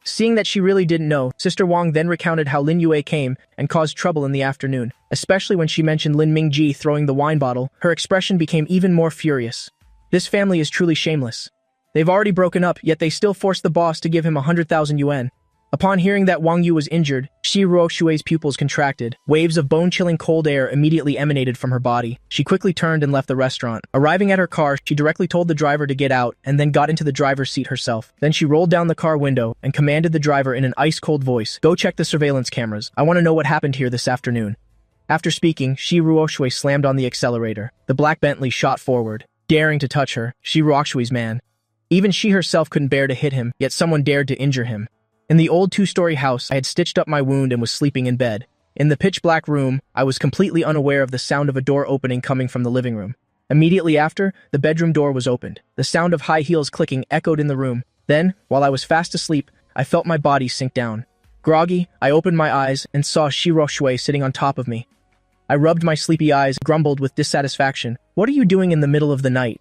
Seeing that she really didn't know, Sister Wang then recounted how Lin Yue came and caused trouble in the afternoon. Especially when she mentioned Lin Mingji throwing the wine bottle, her expression became even more furious. This family is truly shameless. They've already broken up, yet they still forced the boss to give him 100,000 yuan. Upon hearing that Wang Yu was injured, Shi Ruoxue's pupils contracted. Waves of bone-chilling cold air immediately emanated from her body. She quickly turned and left the restaurant. Arriving at her car, she directly told the driver to get out and then got into the driver's seat herself. Then she rolled down the car window and commanded the driver in an ice-cold voice, "Go check the surveillance cameras. I want to know what happened here this afternoon." After speaking, Shi Ruoxue slammed on the accelerator. The black Bentley shot forward, daring to touch her, Shi Ruoxue's man. Even she herself couldn't bear to hit him, yet someone dared to injure him. In the old two-story house, I had stitched up my wound and was sleeping in bed. In the pitch-black room, I was completely unaware of the sound of a door opening coming from the living room. Immediately after, the bedroom door was opened. The sound of high heels clicking echoed in the room. Then, while I was fast asleep, I felt my body sink down. Groggy, I opened my eyes and saw Shi Ruoxue sitting on top of me. I rubbed my sleepy eyes, grumbled with dissatisfaction. What are you doing in the middle of the night?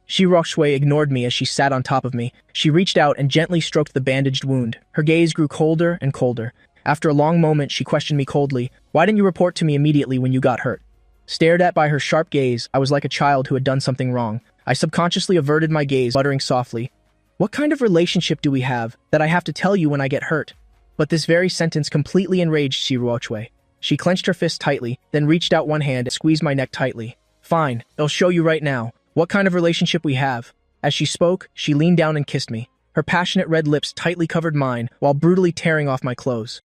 Shiroshue ignored me as she sat on top of me. She reached out and gently stroked the bandaged wound. Her gaze grew colder and colder. After a long moment, she questioned me coldly. Why didn't you report to me immediately when you got hurt? Stared at by her sharp gaze, I was like a child who had done something wrong. I subconsciously averted my gaze, muttering softly, "What kind of relationship do we have that I have to tell you when I get hurt?" But this very sentence completely enraged Shiroshue. She clenched her fist tightly, then reached out one hand and squeezed my neck tightly. "Fine, I'll show you right now what kind of relationship we have." As she spoke, she leaned down and kissed me. Her passionate red lips tightly covered mine while brutally tearing off my clothes.